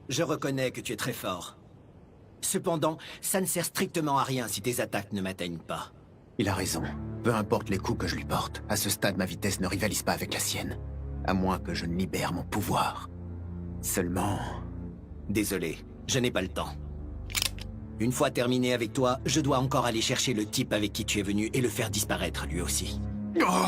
Je reconnais que tu es très fort. Cependant, ça ne sert strictement à rien si tes attaques ne m'atteignent pas. Il a raison. Peu importe les coups que je lui porte, à ce stade, ma vitesse ne rivalise pas avec la sienne. À moins que je ne libère mon pouvoir. Seulement... Désolé, je n'ai pas le temps. Une fois terminé avec toi, je dois encore aller chercher le type avec qui tu es venu et le faire disparaître lui aussi. Oh!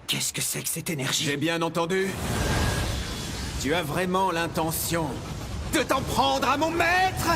Qu'est-ce que c'est que cette énergie? J'ai bien entendu. Tu as vraiment l'intention de t'en prendre à mon maître?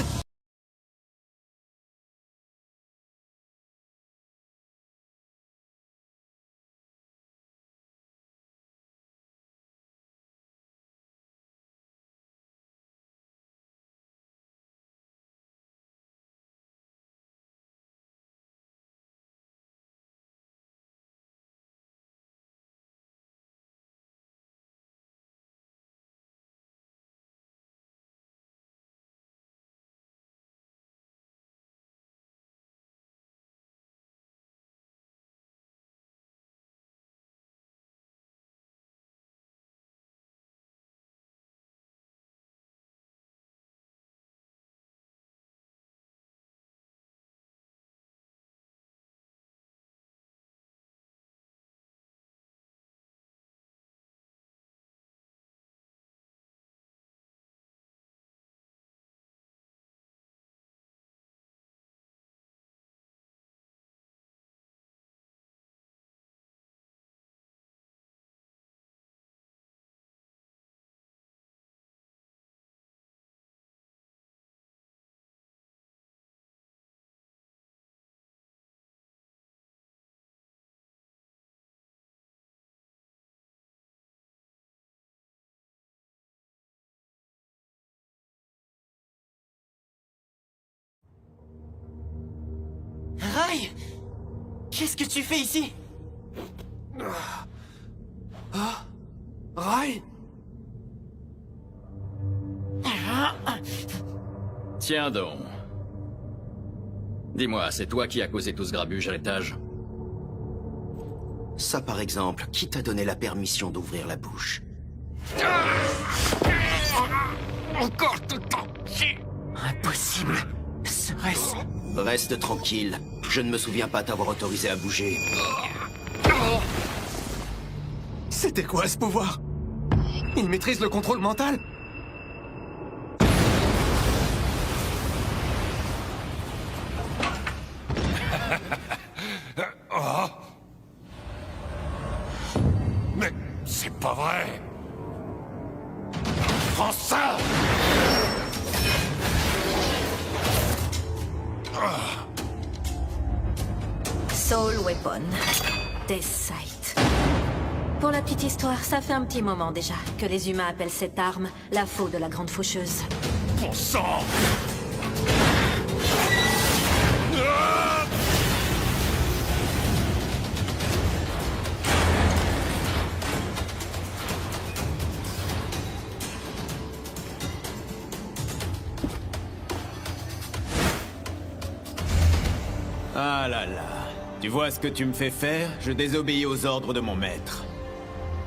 Rai! Qu'est-ce que tu fais ici? Rai! Tiens donc. Dis-moi, c'est toi qui as causé tout ce grabuge à l'étage? Ça, par exemple, qui t'a donné la permission d'ouvrir la bouche? Encore tout le temps. Impossible. Serait-ce... Reste tranquille. Je ne me souviens pas t'avoir autorisé à bouger. C'était quoi ce pouvoir? Il maîtrise le contrôle mental? Mais c'est pas vrai! Prends ça! Soul Weapon. Death Sight. Pour la petite histoire, ça fait un petit moment déjà que les humains appellent cette arme la faux de la grande faucheuse. Mon sang! Ah là là. Tu vois ce que tu me fais faire? Je désobéis aux ordres de mon maître.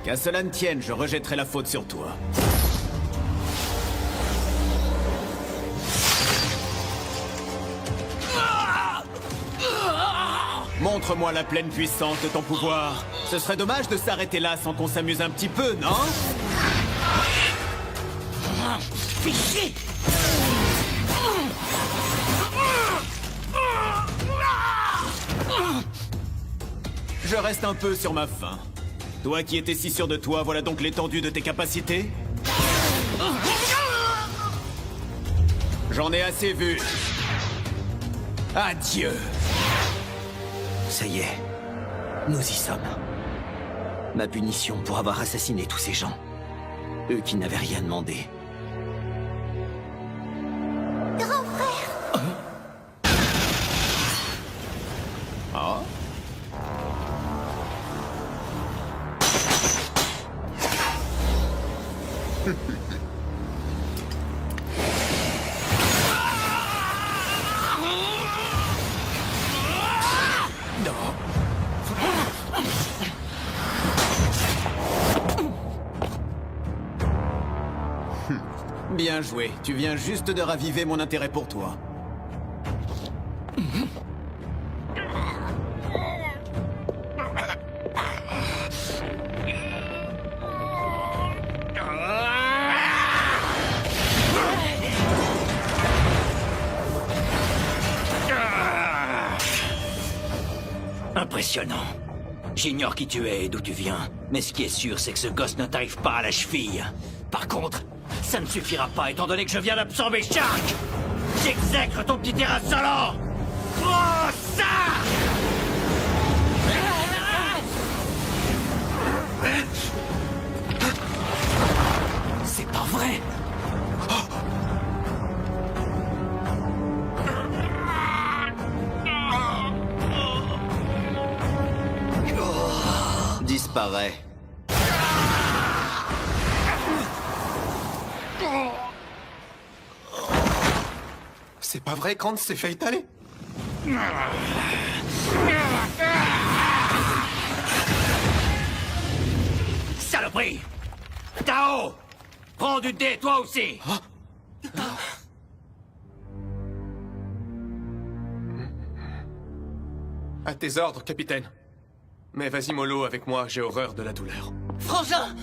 Qu'à cela ne tienne, je rejetterai la faute sur toi. Montre-moi la pleine puissance de ton pouvoir. Ce serait dommage de s'arrêter là sans qu'on s'amuse un petit peu, non? Fichier! Je reste un peu sur ma faim. Toi qui étais si sûr de toi, voilà donc l'étendue de tes capacités? J'en ai assez vu. Adieu. Ça y est. Nous y sommes. Ma punition pour avoir assassiné tous ces gens. Eux qui n'avaient rien demandé. Grand frère! Ah? Bien joué. Tu viens juste de raviver mon intérêt pour toi. Impressionnant. J'ignore qui tu es et d'où tu viens, mais ce qui est sûr, c'est que ce gosse ne t'arrive pas à la cheville. Par contre, ça ne suffira pas étant donné que je viens d'absorber Shark. J'exècre ton petit terrain insolent. Prends ça! C'est pas vrai! Disparaît. C'est pas vrai, Krantz s'est fait étaler. Saloperie! Tao! Prends du dé, toi aussi! À tes ordres, capitaine. Mais vas-y mollo avec moi, j'ai horreur de la douleur. Frangin!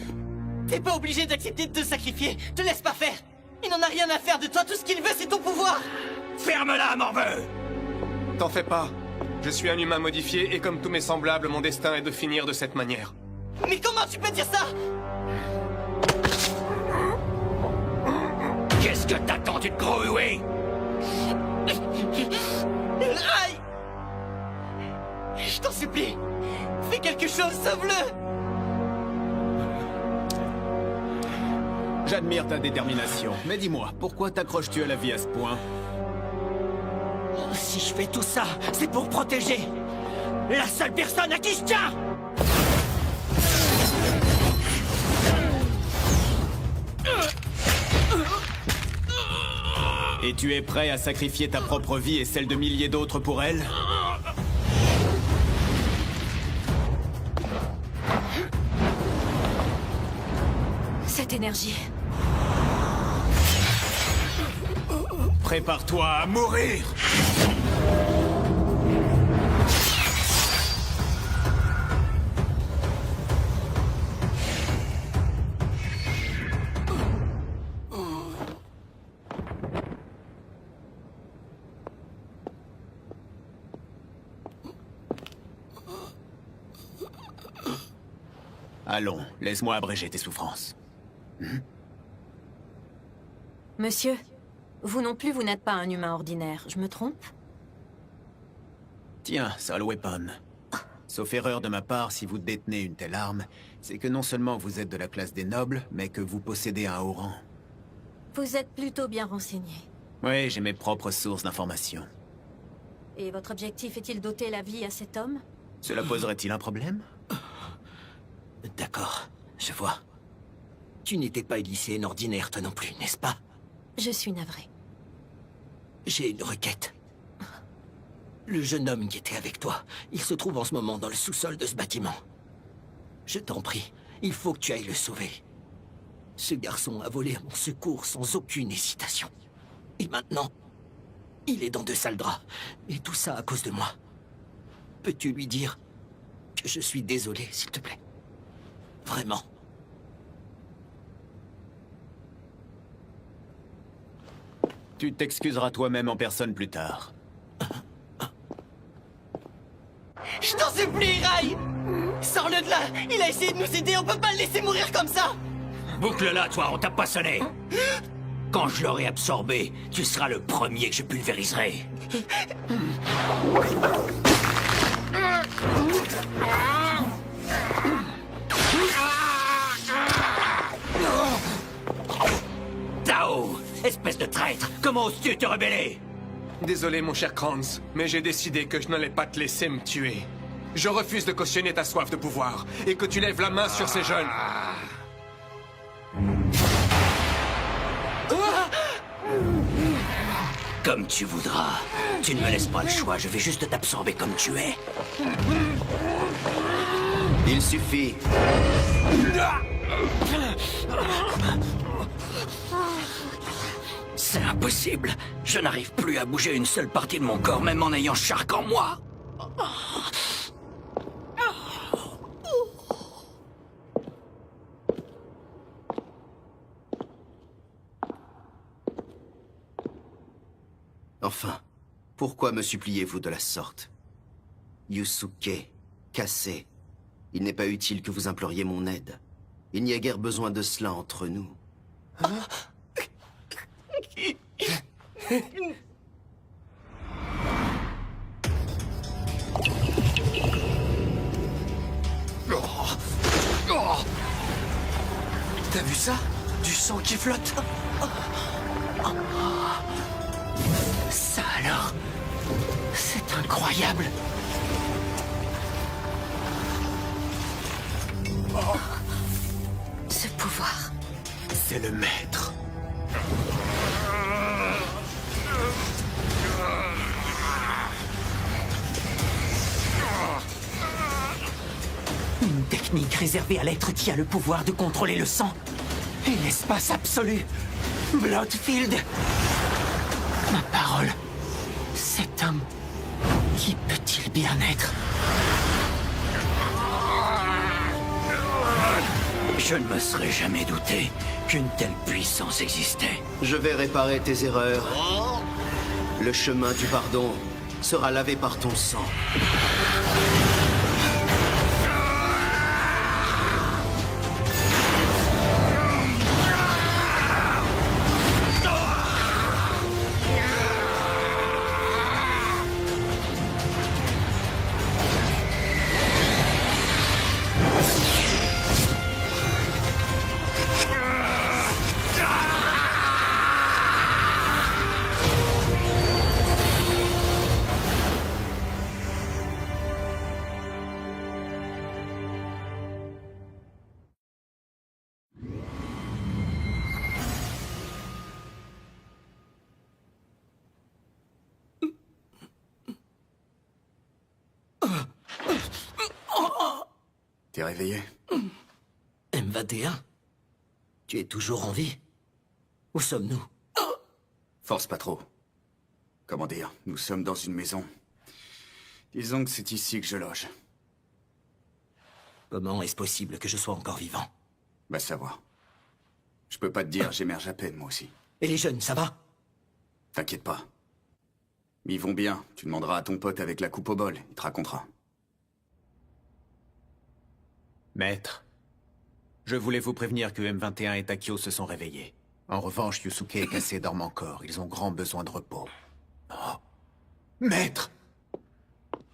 T'es pas obligé d'accepter de te sacrifier. Te laisse pas faire. Il n'en a rien à faire de toi. Tout ce qu'il veut, c'est ton pouvoir. Ferme-la, morveux! T'en fais pas. Je suis un humain modifié et comme tous mes semblables, mon destin est de finir de cette manière. Mais comment tu peux dire ça? Qu'est-ce que t'attends, tu te gros hué? Aïe! Je t'en supplie. Fais quelque chose, sauve-le! J'admire ta détermination. Mais dis-moi, pourquoi t'accroches-tu à la vie à ce point? Si je fais tout ça, c'est pour protéger la seule personne à qui je tiens! Et tu es prêt à sacrifier ta propre vie et celle de milliers d'autres pour elle? Cette énergie. Prépare-toi à mourir! Allons, laisse-moi abréger tes souffrances. Monsieur, vous non plus, vous n'êtes pas un humain ordinaire, je me trompe? Tiens, Soul Weapon. Sauf erreur de ma part, si vous détenez une telle arme, c'est que non seulement vous êtes de la classe des nobles, mais que vous possédez un haut rang. Vous êtes plutôt bien renseigné. Oui, j'ai mes propres sources d'informations. Et votre objectif est-il d'ôter la vie à cet homme? Cela poserait-il un problème? D'accord, je vois. Tu n'étais pas lycéenne ordinaire, toi non plus, n'est-ce pas? Je suis navrée. J'ai une requête. Le jeune homme qui était avec toi, il se trouve en ce moment dans le sous-sol de ce bâtiment. Je t'en prie, il faut que tu ailles le sauver. Ce garçon a volé à mon secours sans aucune hésitation. Et maintenant, il est dans de sales draps. Et tout ça à cause de moi. Peux-tu lui dire que je suis désolé, s'il te plaît? Vraiment. Tu t'excuseras toi-même en personne plus tard. Je t'en supplie, Rai! Sors-le de là! Il a essayé de nous aider, on peut pas le laisser mourir comme ça! Boucle-la, toi, on t'a pas sonné! Quand je l'aurai absorbé, tu seras le premier que je pulvériserai. Tao! Espèce de traître! Comment oses-tu te rebeller? Désolé, mon cher Krantz, mais j'ai décidé que je n'allais pas te laisser me tuer. Je refuse de cautionner ta soif de pouvoir, et que tu lèves la main sur ces jeunes. Comme tu voudras. Tu ne me laisses pas le choix, je vais juste t'absorber comme tu es. Il suffit. C'est impossible. Je n'arrive plus à bouger une seule partie de mon corps, même en ayant Shark en moi. Enfin, pourquoi me suppliez-vous de la sorte? Yusuke, cassé. Il n'est pas utile que vous imploriez mon aide. Il n'y a guère besoin de cela entre nous. T'as vu ça? Du sang qui flotte. Ça alors, c'est incroyable. Ce pouvoir. C'est le maître. Une technique réservée à l'être qui a le pouvoir de contrôler le sang et l'espace absolu. Bloodfield. Ma parole. Cet homme. Qui peut-il bien être? Je ne me serais jamais douté qu'une telle puissance existait. Je vais réparer tes erreurs. Le chemin du pardon sera lavé par ton sang. T'es réveillé? M21? Tu es toujours en vie? Où sommes-nous? Force pas trop. Comment dire? Nous sommes dans une maison. Disons que c'est ici que je loge. Comment est-ce possible que je sois encore vivant? Va savoir. Je peux pas te dire, j'émerge à peine, moi aussi. Et les jeunes, ça va? T'inquiète pas. Ils vont bien. Tu demanderas à ton pote avec la coupe au bol. Il te racontera. Maître, je voulais vous prévenir que M21 et Takio se sont réveillés. En revanche, Yusuke et Kase dorment encore. Ils ont grand besoin de repos. Maître!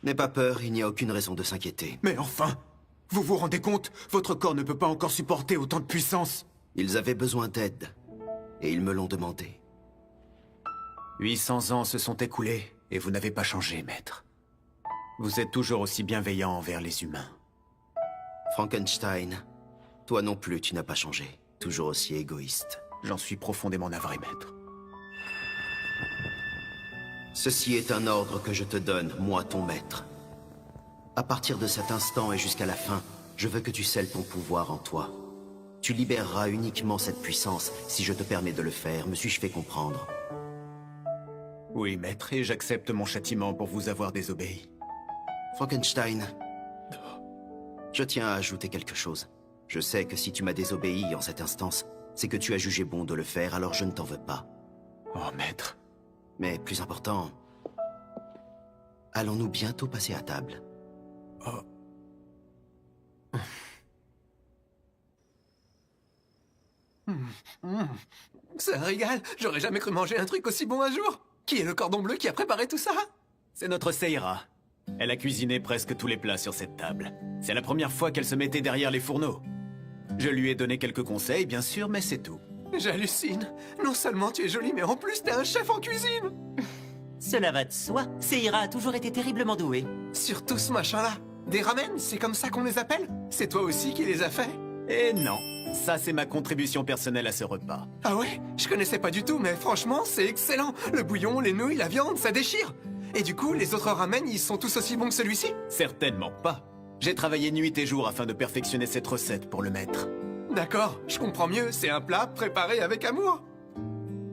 N'aie pas peur, il n'y a aucune raison de s'inquiéter. Mais enfin! Vous vous rendez compte? Votre corps ne peut pas encore supporter autant de puissance. Ils avaient besoin d'aide. Et ils me l'ont demandé. 800 ans se sont écoulés, et vous n'avez pas changé, maître. Vous êtes toujours aussi bienveillant envers les humains. Frankenstein, toi non plus, tu n'as pas changé. Toujours aussi égoïste. J'en suis profondément navré, maître. Ceci est un ordre que je te donne, moi, ton maître. À partir de cet instant et jusqu'à la fin, je veux que tu scelles ton pouvoir en toi. Tu libéreras uniquement cette puissance si je te permets de le faire. Me suis-je fait comprendre? Oui, maître, et j'accepte mon châtiment pour vous avoir désobéi. Frankenstein, je tiens à ajouter quelque chose. Je sais que si tu m'as désobéi en cette instance, c'est que tu as jugé bon de le faire, alors je ne t'en veux pas. Oh, maître. Mais plus important, allons-nous bientôt passer à table? C'est un régal. J'aurais jamais cru manger un truc aussi bon un jour. Qui est le cordon bleu qui a préparé tout ça? C'est notre Seira. Elle a cuisiné presque tous les plats sur cette table. C'est la première fois qu'elle se mettait derrière les fourneaux. Je lui ai donné quelques conseils, bien sûr, mais c'est tout. J'hallucine. Non seulement tu es jolie, mais en plus t'es un chef en cuisine. Cela va de soi. Seira a toujours été terriblement douée. Surtout ce machin-là. Des ramen, c'est comme ça qu'on les appelle? C'est toi aussi qui les as fait? Et non, ça c'est ma contribution personnelle à ce repas. Ah ouais? Je connaissais pas du tout, mais franchement, c'est excellent. Le bouillon, les nouilles, la viande, ça déchire. Et du coup, les autres ramen, ils sont tous aussi bons que celui-ci? Certainement pas. J'ai travaillé nuit et jour afin de perfectionner cette recette pour le maître. D'accord, je comprends mieux. C'est un plat préparé avec amour.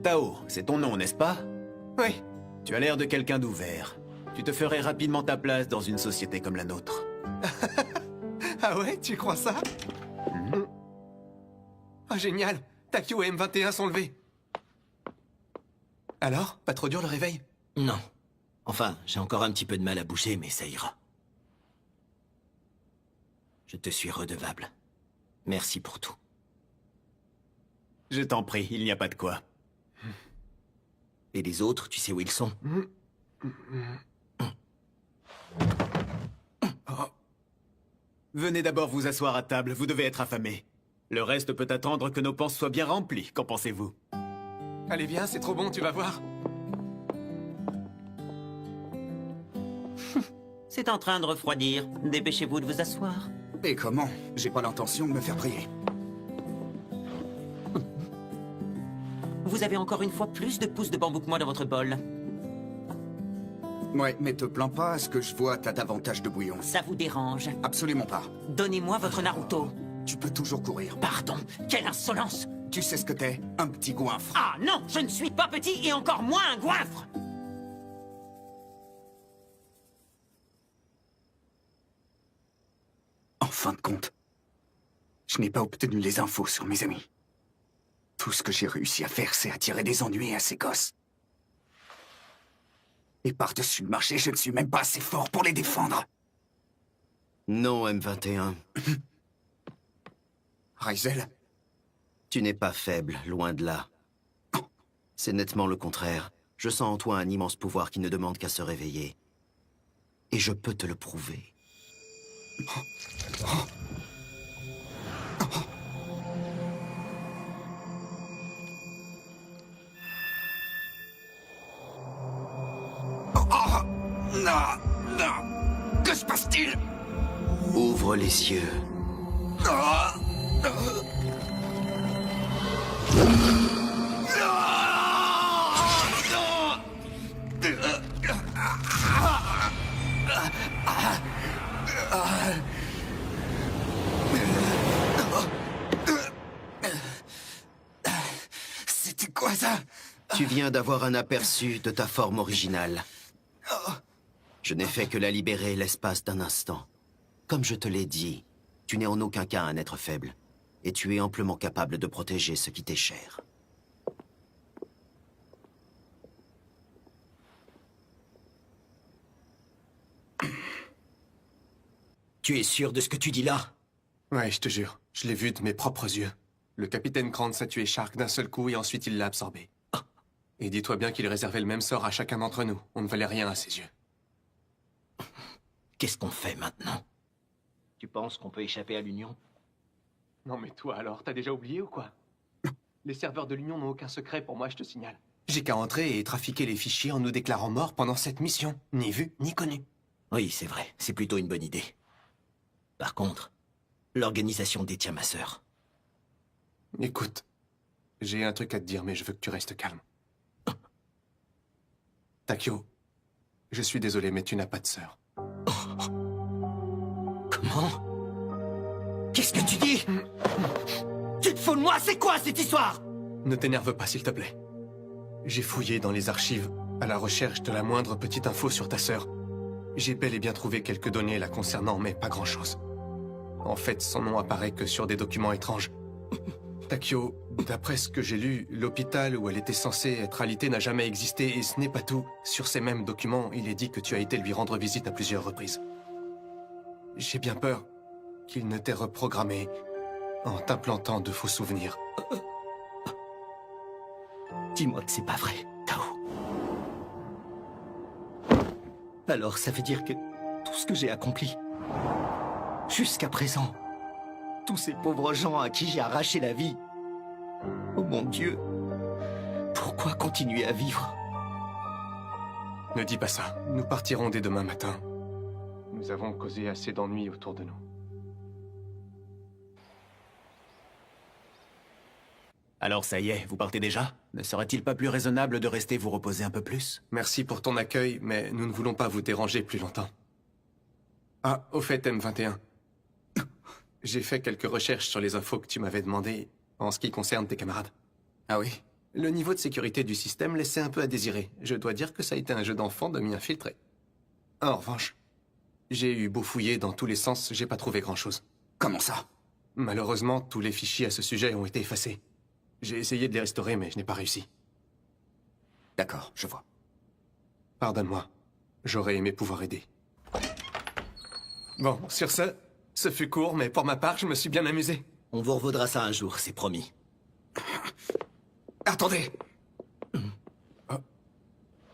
Tao, c'est ton nom, n'est-ce pas? Oui. Tu as l'air de quelqu'un d'ouvert. Tu te ferais rapidement ta place dans une société comme la nôtre. Ah ouais, tu crois ça? Oh, génial. Takio et M21 sont levés. Alors, pas trop dur le réveil? Non. Enfin, j'ai encore un petit peu de mal à bouger, mais ça ira. Je te suis redevable. Merci pour tout. Je t'en prie, il n'y a pas de quoi. Et les autres, tu sais où ils sont? Venez d'abord vous asseoir à table, vous devez être affamé. Le reste peut attendre que nos panses soient bien remplies, qu'en pensez-vous? Allez, viens, c'est trop bon, tu vas voir. C'est en train de refroidir. Dépêchez-vous de vous asseoir. Et comment? J'ai pas l'intention de me faire prier. Vous avez encore une fois plus de pousses de bambou que moi dans votre bol. Ouais, mais te plains pas, à ce que je vois, t'as davantage de bouillon. Ça vous dérange? Absolument pas. Donnez-moi votre Naruto. Tu peux toujours courir. Pardon, quelle insolence! Tu sais ce que t'es? Un petit goinfre. Ah non, je ne suis pas petit et encore moins un goinfre! En fin de compte, je n'ai pas obtenu les infos sur mes amis. Tout ce que j'ai réussi à faire, c'est attirer des ennuis à ces gosses. Et par-dessus le marché, je ne suis même pas assez fort pour les défendre. Non, M21. Raizel, Tu n'es pas faible, loin de là. C'est nettement le contraire. Je sens en toi un immense pouvoir qui ne demande qu'à se réveiller. Et je peux te le prouver. non, non. Que se passe-t-il? Ouvre les yeux. C'était quoi ça? Tu viens d'avoir un aperçu de ta forme originale. Je n'ai fait que la libérer l'espace d'un instant. Comme je te l'ai dit, tu n'es en aucun cas un être faible. Et tu es amplement capable de protéger ce qui t'est cher. Tu es sûr de ce que tu dis là? Ouais, je te jure. Je l'ai vu de mes propres yeux. Le capitaine Krantz a tué Shark d'un seul coup et ensuite il l'a absorbé. Et dis-toi bien qu'il réservait le même sort à chacun d'entre nous. On ne valait rien à ses yeux. Qu'est-ce qu'on fait maintenant? Tu penses qu'on peut échapper à l'Union? Non mais toi alors, t'as déjà oublié ou quoi? Les serveurs de l'Union n'ont aucun secret pour moi, je te signale. J'ai qu'à entrer et trafiquer les fichiers en nous déclarant morts pendant cette mission. Ni vu, ni connu. Oui, c'est vrai. C'est plutôt une bonne idée. Par contre, l'organisation détient ma sœur. Écoute, j'ai un truc à te dire, mais je veux que tu restes calme. Takio, je suis désolé, mais tu n'as pas de sœur. Comment? Qu'est-ce que tu dis? Tu te fous de moi? C'est quoi cette histoire? Ne t'énerve pas, s'il te plaît. J'ai fouillé dans les archives à la recherche de la moindre petite info sur ta sœur. J'ai bel et bien trouvé quelques données la concernant, mais pas grand-chose. En fait, son nom apparaît que sur des documents étranges. Takio, d'après ce que j'ai lu, l'hôpital où elle était censée être alitée n'a jamais existé, et ce n'est pas tout. Sur ces mêmes documents, il est dit que tu as été lui rendre visite à plusieurs reprises. J'ai bien peur qu'il ne t'ait reprogrammé en t'implantant de faux souvenirs. Dis-moi que c'est pas vrai, Tao. Alors ça veut dire que tout ce que j'ai accompli, jusqu'à présent, tous ces pauvres gens à qui j'ai arraché la vie, oh mon Dieu, pourquoi continuer à vivre? Ne dis pas ça. Nous partirons dès demain matin. Nous avons causé assez d'ennuis autour de nous. Alors ça y est, vous partez déjà? Ne serait-il pas plus raisonnable de rester vous reposer un peu plus? Merci pour ton accueil, mais nous ne voulons pas vous déranger plus longtemps. Ah, au fait, M21. J'ai fait quelques recherches sur les infos que tu m'avais demandées en ce qui concerne tes camarades. Ah oui? Le niveau de sécurité du système laissait un peu à désirer. Je dois dire que ça a été un jeu d'enfant de m'y infiltrer. En revanche, j'ai eu beau fouiller dans tous les sens, j'ai pas trouvé grand-chose. Comment ça? Malheureusement, tous les fichiers à ce sujet ont été effacés. J'ai essayé de les restaurer, mais je n'ai pas réussi. D'accord, je vois. Pardonne-moi. J'aurais aimé pouvoir aider. Bon, sur ce fut court, mais pour ma part, je me suis bien amusé. On vous revaudra ça un jour, c'est promis. Attendez!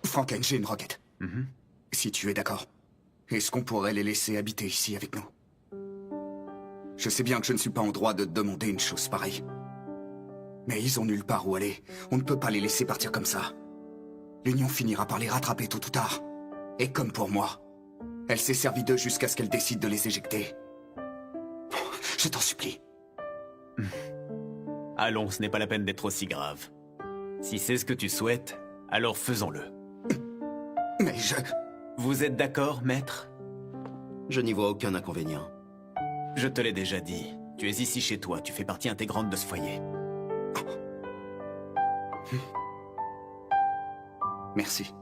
Franken, j'ai une requête. Si tu es d'accord, est-ce qu'on pourrait les laisser habiter ici avec nous? Je sais bien que je ne suis pas en droit de demander une chose pareille. Mais ils ont nulle part où aller. On ne peut pas les laisser partir comme ça. L'Union finira par les rattraper tôt ou tard. Et comme pour moi, elle s'est servie d'eux jusqu'à ce qu'elle décide de les éjecter. Je t'en supplie. Allons, ce n'est pas la peine d'être aussi grave. Si c'est ce que tu souhaites, alors faisons-le. Mais je... Vous êtes d'accord, maître? Je n'y vois aucun inconvénient. Je te l'ai déjà dit. Tu es ici chez toi, tu fais partie intégrante de ce foyer. Merci.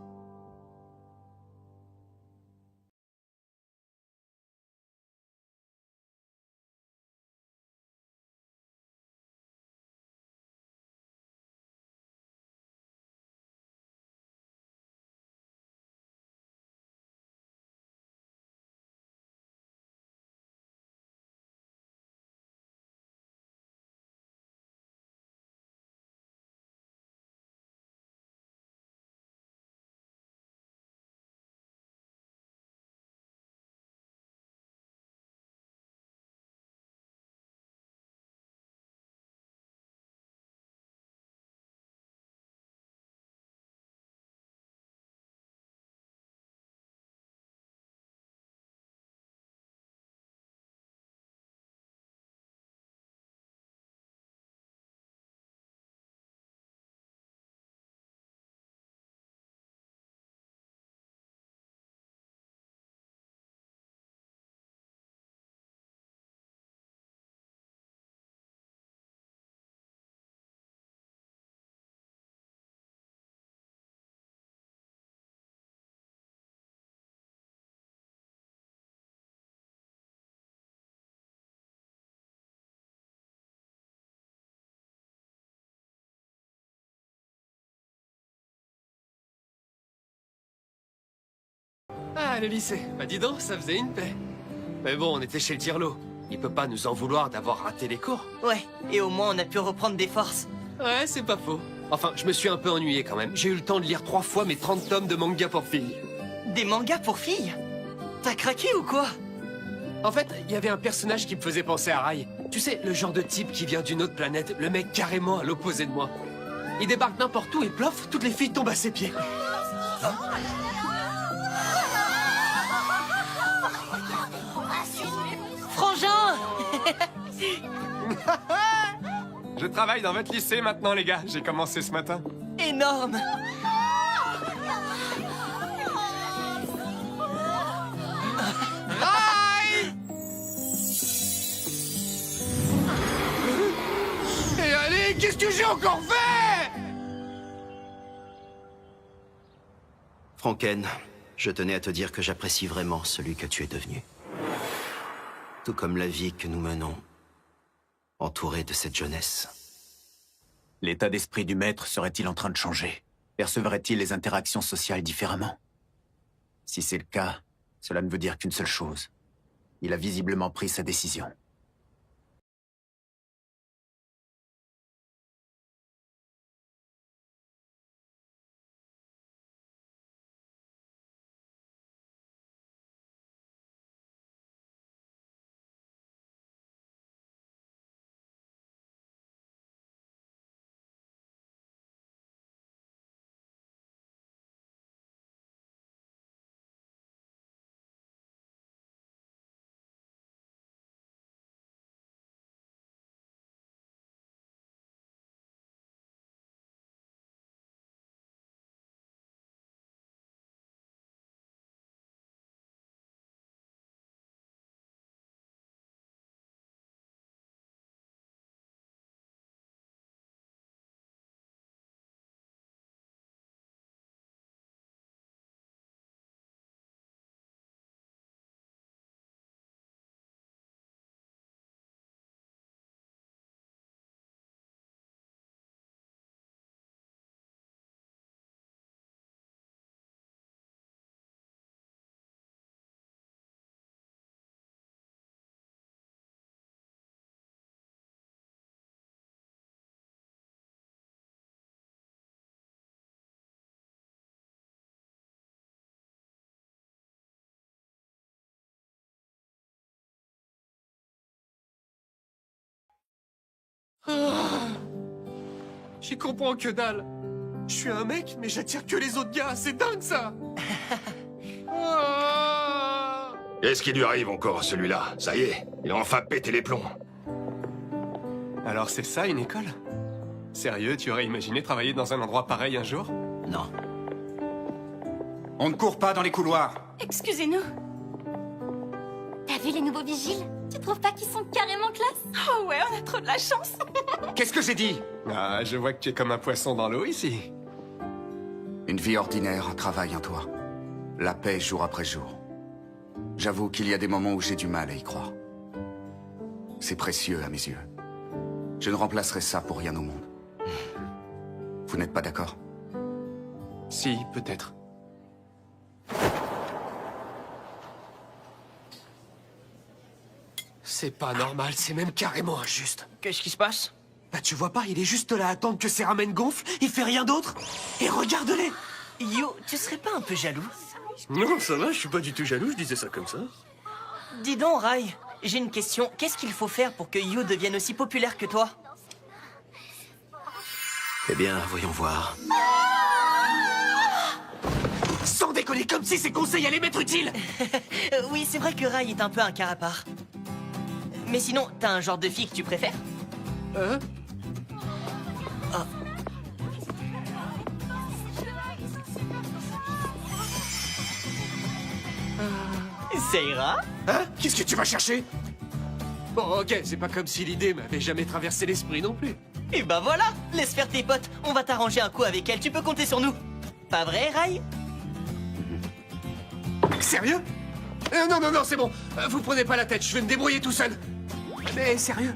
Ah, le lycée. Bah dis donc, ça faisait une paix. Mais bon, on était chez le Dirlo. Il peut pas nous en vouloir d'avoir raté les cours. Ouais, et au moins on a pu reprendre des forces. Ouais, c'est pas faux. Enfin, je me suis un peu ennuyé quand même. J'ai eu le temps de lire 3 fois mes 30 tomes de manga pour filles. Des mangas pour filles? T'as craqué ou quoi? En fait, il y avait un personnage qui me faisait penser à Rai. Tu sais, le genre de type qui vient d'une autre planète, le mec carrément à l'opposé de moi. Il débarque n'importe où et plof, toutes les filles tombent à ses pieds. Frangin! Je travaille dans votre lycée maintenant, les gars. J'ai commencé ce matin. Énorme! Et allez, qu'est-ce que j'ai encore fait? Franken, je tenais à te dire que j'apprécie vraiment celui que tu es devenu. Tout comme la vie que nous menons, entourée de cette jeunesse. L'état d'esprit du maître serait-il en train de changer? Percevrait-il les interactions sociales différemment? Si c'est le cas, cela ne veut dire qu'une seule chose. Il a visiblement pris sa décision. J'y comprends que dalle. Je suis un mec, mais j'attire que les autres gars. C'est dingue, ça. Ah. Qu'est-ce qui lui arrive encore, celui-là? Ça y est, il a enfin pété les plombs. Alors c'est ça, une école? Sérieux, tu aurais imaginé travailler dans un endroit pareil un jour? Non. On ne court pas dans les couloirs. Excusez-nous. T'as vu les nouveaux vigiles? Tu trouves pas qu'ils sont carrément classe? Oh ouais, on a trop de la chance. Qu'est-ce que j'ai dit? Ah, je vois que tu es comme un poisson dans l'eau ici. Une vie ordinaire, un travail, un toit. La paix jour après jour. J'avoue qu'il y a des moments où j'ai du mal à y croire. C'est précieux à mes yeux. Je ne remplacerai ça pour rien au monde. Vous n'êtes pas d'accord? Si, peut-être. C'est pas normal, c'est même carrément injuste. Qu'est-ce qui se passe? Bah tu vois pas, il est juste là à attendre que ses ramen gonflent, il fait rien d'autre. Et regarde-les. Yo, tu serais pas un peu jaloux? Non, ça va, je suis pas du tout jaloux, je disais ça comme ça. Dis donc, Rai, j'ai une question. Qu'est-ce qu'il faut faire pour que Yu devienne aussi populaire que toi? Eh bien, voyons voir. Sans déconner, comme si ces conseils allaient m'être utiles. Oui, c'est vrai que Rai est un peu un cas à part. Mais sinon, t'as un genre de fille que tu préfères? Hein? Ah. Ça ira? Hein? Qu'est-ce que tu vas chercher? Bon, ok, c'est pas comme si l'idée m'avait jamais traversé l'esprit non plus. Et ben voilà! Laisse faire tes potes, on va t'arranger un coup avec elle, tu peux compter sur nous. Pas vrai, Rai? Sérieux? Non, non, non, c'est bon. Vous prenez pas la tête, je vais me débrouiller tout seul. Mais sérieux?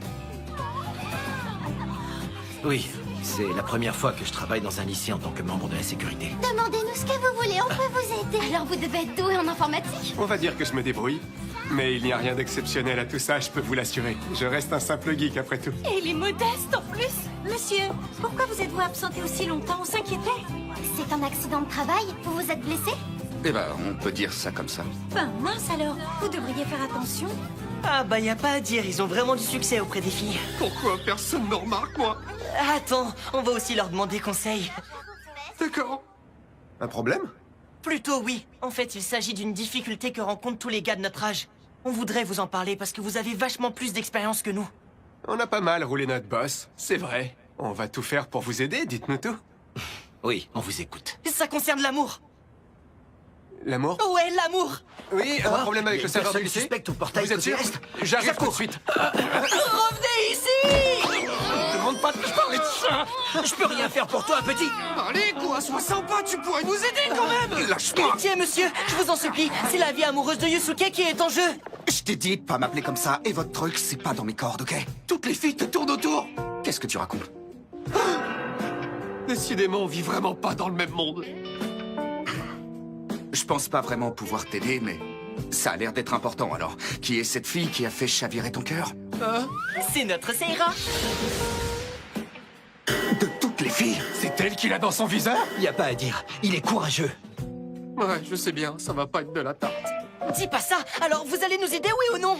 Oui, c'est la première fois que je travaille dans un lycée en tant que membre de la sécurité. Demandez-nous ce que vous voulez, on peut vous aider. Alors vous devez être doué en informatique. On va dire que je me débrouille. Mais il n'y a rien d'exceptionnel à tout ça, je peux vous l'assurer. Je reste un simple geek après tout. Et il est modeste en plus. Monsieur, pourquoi vous êtes-vous absenté aussi longtemps? On s'inquiétait. C'est un accident de travail. Vous vous êtes blessé? Eh ben, on peut dire ça comme ça. Ben mince alors, vous devriez faire attention. Ah bah y a pas à dire, ils ont vraiment du succès auprès des filles. Pourquoi personne ne remarque, moi? Attends, on va aussi leur demander conseil. D'accord. Un problème? Plutôt oui. En fait, il s'agit d'une difficulté que rencontrent tous les gars de notre âge. On voudrait vous en parler parce que vous avez vachement plus d'expérience que nous. On a pas mal roulé notre boss, c'est vrai. On va tout faire pour vous aider, dites-nous tout. Oui, on vous écoute. Ça concerne l'amour. L'amour? Ouais, l'amour. Oui, un problème avec le serveur du lycée? Suspecte au portail Vous êtes côté sûr? est. J'arrive tout de suite. Revenez ici! Demande pas de me parler de ça! Je peux rien faire pour toi, petit. Allez, quoi, sois sympa, tu pourrais nous aider quand même! Lâche-moi! Pitié, monsieur, je vous en supplie, c'est la vie amoureuse de Yusuke qui est en jeu. Je t'ai dit de pas m'appeler comme ça, et votre truc, c'est pas dans mes cordes, ok? Toutes les filles te tournent autour! Qu'est-ce que tu racontes? Décidément, on vit vraiment pas dans le même monde. Je pense pas vraiment pouvoir t'aider, mais ça a l'air d'être important, alors. Qui est cette fille qui a fait chavirer ton cœur? C'est notre Seira. De toutes les filles? C'est elle qui l'a dans son viseur? Y a pas à dire, il est courageux. Ouais, je sais bien, ça va pas être de la tarte. Dis pas ça, alors vous allez nous aider, oui ou non?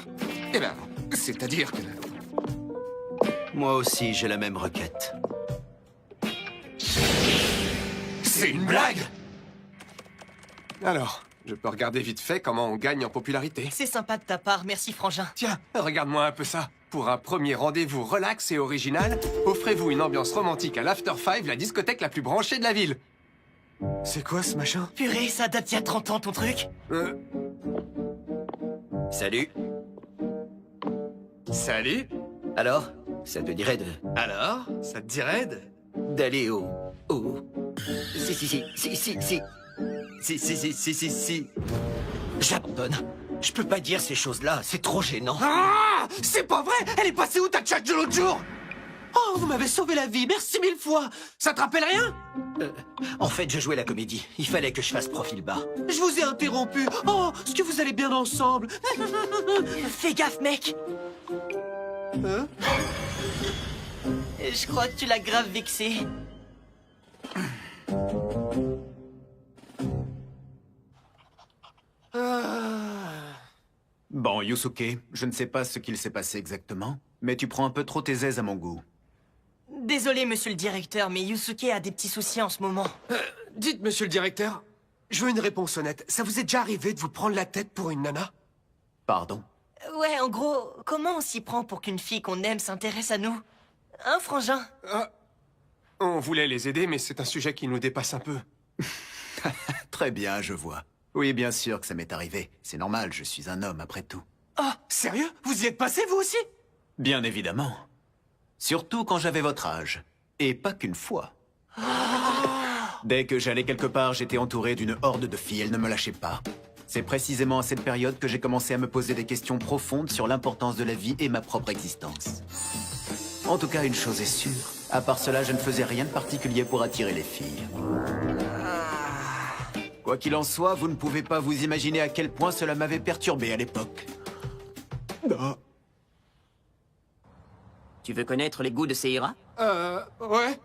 Eh ben, c'est-à-dire que... Moi aussi, j'ai la même requête. C'est une blague! Alors, je peux regarder vite fait comment on gagne en popularité. C'est sympa de ta part, merci frangin. Tiens, regarde-moi un peu ça. Pour un premier rendez-vous relax et original, offrez-vous une ambiance romantique à l'After Five, la discothèque la plus branchée de la ville. C'est quoi ce machin? Purée, ça date d'il y a 30 ans ton truc. Salut. Salut. Alors, ça te dirait de... Alors, ça te dirait de... d'aller au... Si. J'abandonne. Je peux pas dire ces choses-là, c'est trop gênant. Ah! C'est pas vrai! Elle est passée où ta tchatche de l'autre jour? Oh, vous m'avez sauvé la vie, merci 1000 fois! Ça te rappelle rien? En fait, je jouais la comédie. Il fallait que je fasse profil bas. Je vous ai interrompu. Oh, est-ce que vous allez bien ensemble? Fais gaffe, mec. Hein? Je crois que tu l'as grave vexé. Bon, Yusuke, je ne sais pas ce qu'il s'est passé exactement, mais tu prends un peu trop tes aises à mon goût. Désolé, monsieur le directeur, mais Yusuke a des petits soucis en ce moment. Dites, monsieur le directeur, je veux une réponse honnête. Ça vous est déjà arrivé de vous prendre la tête pour une nana? Pardon? Ouais, en gros, comment on s'y prend pour qu'une fille qu'on aime s'intéresse à nous? Hein, frangin? On voulait les aider, mais c'est un sujet qui nous dépasse un peu. Très bien, je vois. Oui, bien sûr que ça m'est arrivé. C'est normal, je suis un homme après tout. Oh, sérieux? Vous y êtes passé, vous aussi? Bien évidemment. Surtout quand j'avais votre âge. Et pas qu'une fois. Dès que j'allais quelque part, j'étais entouré d'une horde de filles, elles ne me lâchaient pas. C'est précisément à cette période que j'ai commencé à me poser des questions profondes sur l'importance de la vie et ma propre existence. En tout cas, une chose est sûre. À part cela, je ne faisais rien de particulier pour attirer les filles. Quoi qu'il en soit, vous ne pouvez pas vous imaginer à quel point cela m'avait perturbé à l'époque. Tu veux connaître les goûts de Seira? Ouais.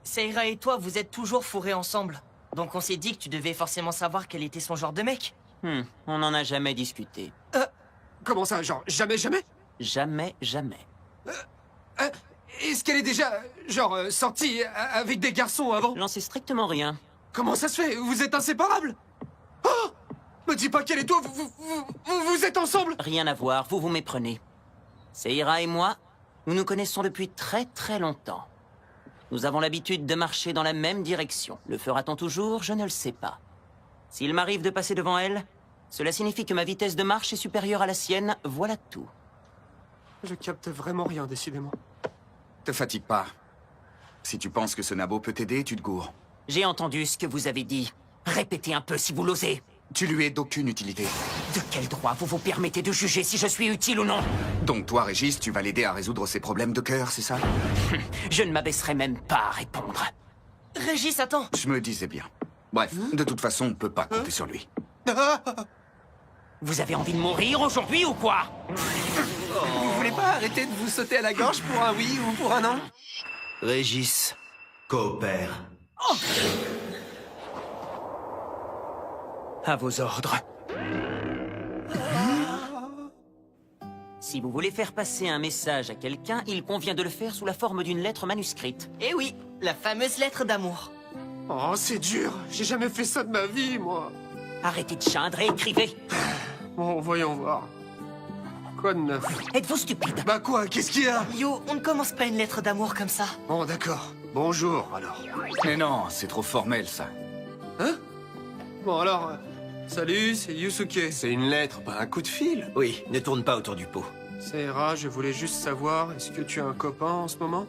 Seira et toi, vous êtes toujours fourrés ensemble. Donc on s'est dit que tu devais forcément savoir quel était son genre de mec. On n'en a jamais discuté. Comment ça, genre, jamais? Jamais. Est-ce qu'elle est déjà, genre, sortie avec des garçons avant? J'en sais strictement rien. Comment ça se fait? Vous êtes inséparables? Oh! Me dis pas qu'elle et toi, vous êtes ensemble? Rien à voir, vous vous méprenez. Seira et moi, nous nous connaissons depuis très très longtemps. Nous avons l'habitude de marcher dans la même direction. Le fera-t-on toujours? Je ne le sais pas. S'il m'arrive de passer devant elle, cela signifie que ma vitesse de marche est supérieure à la sienne, voilà tout. Je capte vraiment rien, décidément. Te fatigue pas. Si tu penses que ce nabo peut t'aider, tu te gourres. J'ai entendu ce que vous avez dit. Répétez un peu si vous l'osez. Tu lui es d'aucune utilité. De quel droit vous vous permettez de juger si je suis utile ou non? Donc toi, Régis, tu vas l'aider à résoudre ses problèmes de cœur, c'est ça? Je ne m'abaisserai même pas à répondre. Régis, attends. Je me disais bien. Bref, de toute façon, on peut pas compter sur lui. Vous avez envie de mourir aujourd'hui ou quoi? Vous voulez pas arrêter de vous sauter à la gorge pour un oui ou pour un non? Régis, coopère. À vos ordres. Si vous voulez faire passer un message à quelqu'un, il convient de le faire sous la forme d'une lettre manuscrite. Eh oui, la fameuse lettre d'amour. Oh, c'est dur. J'ai jamais fait ça de ma vie, moi. Arrêtez de chaindre et écrivez. Bon, voyons voir. Quoi de neuf? Êtes-vous stupide? Bah quoi? Qu'est-ce qu'il y a? Yo, on ne commence pas une lettre d'amour comme ça. Bon, d'accord. Bonjour, alors. Mais non, c'est trop formel, ça. Hein? Bon, alors... salut, c'est Yusuke. C'est une lettre, pas un coup de fil. Oui, ne tourne pas autour du pot. Seira, je voulais juste savoir, est-ce que tu as un copain en ce moment?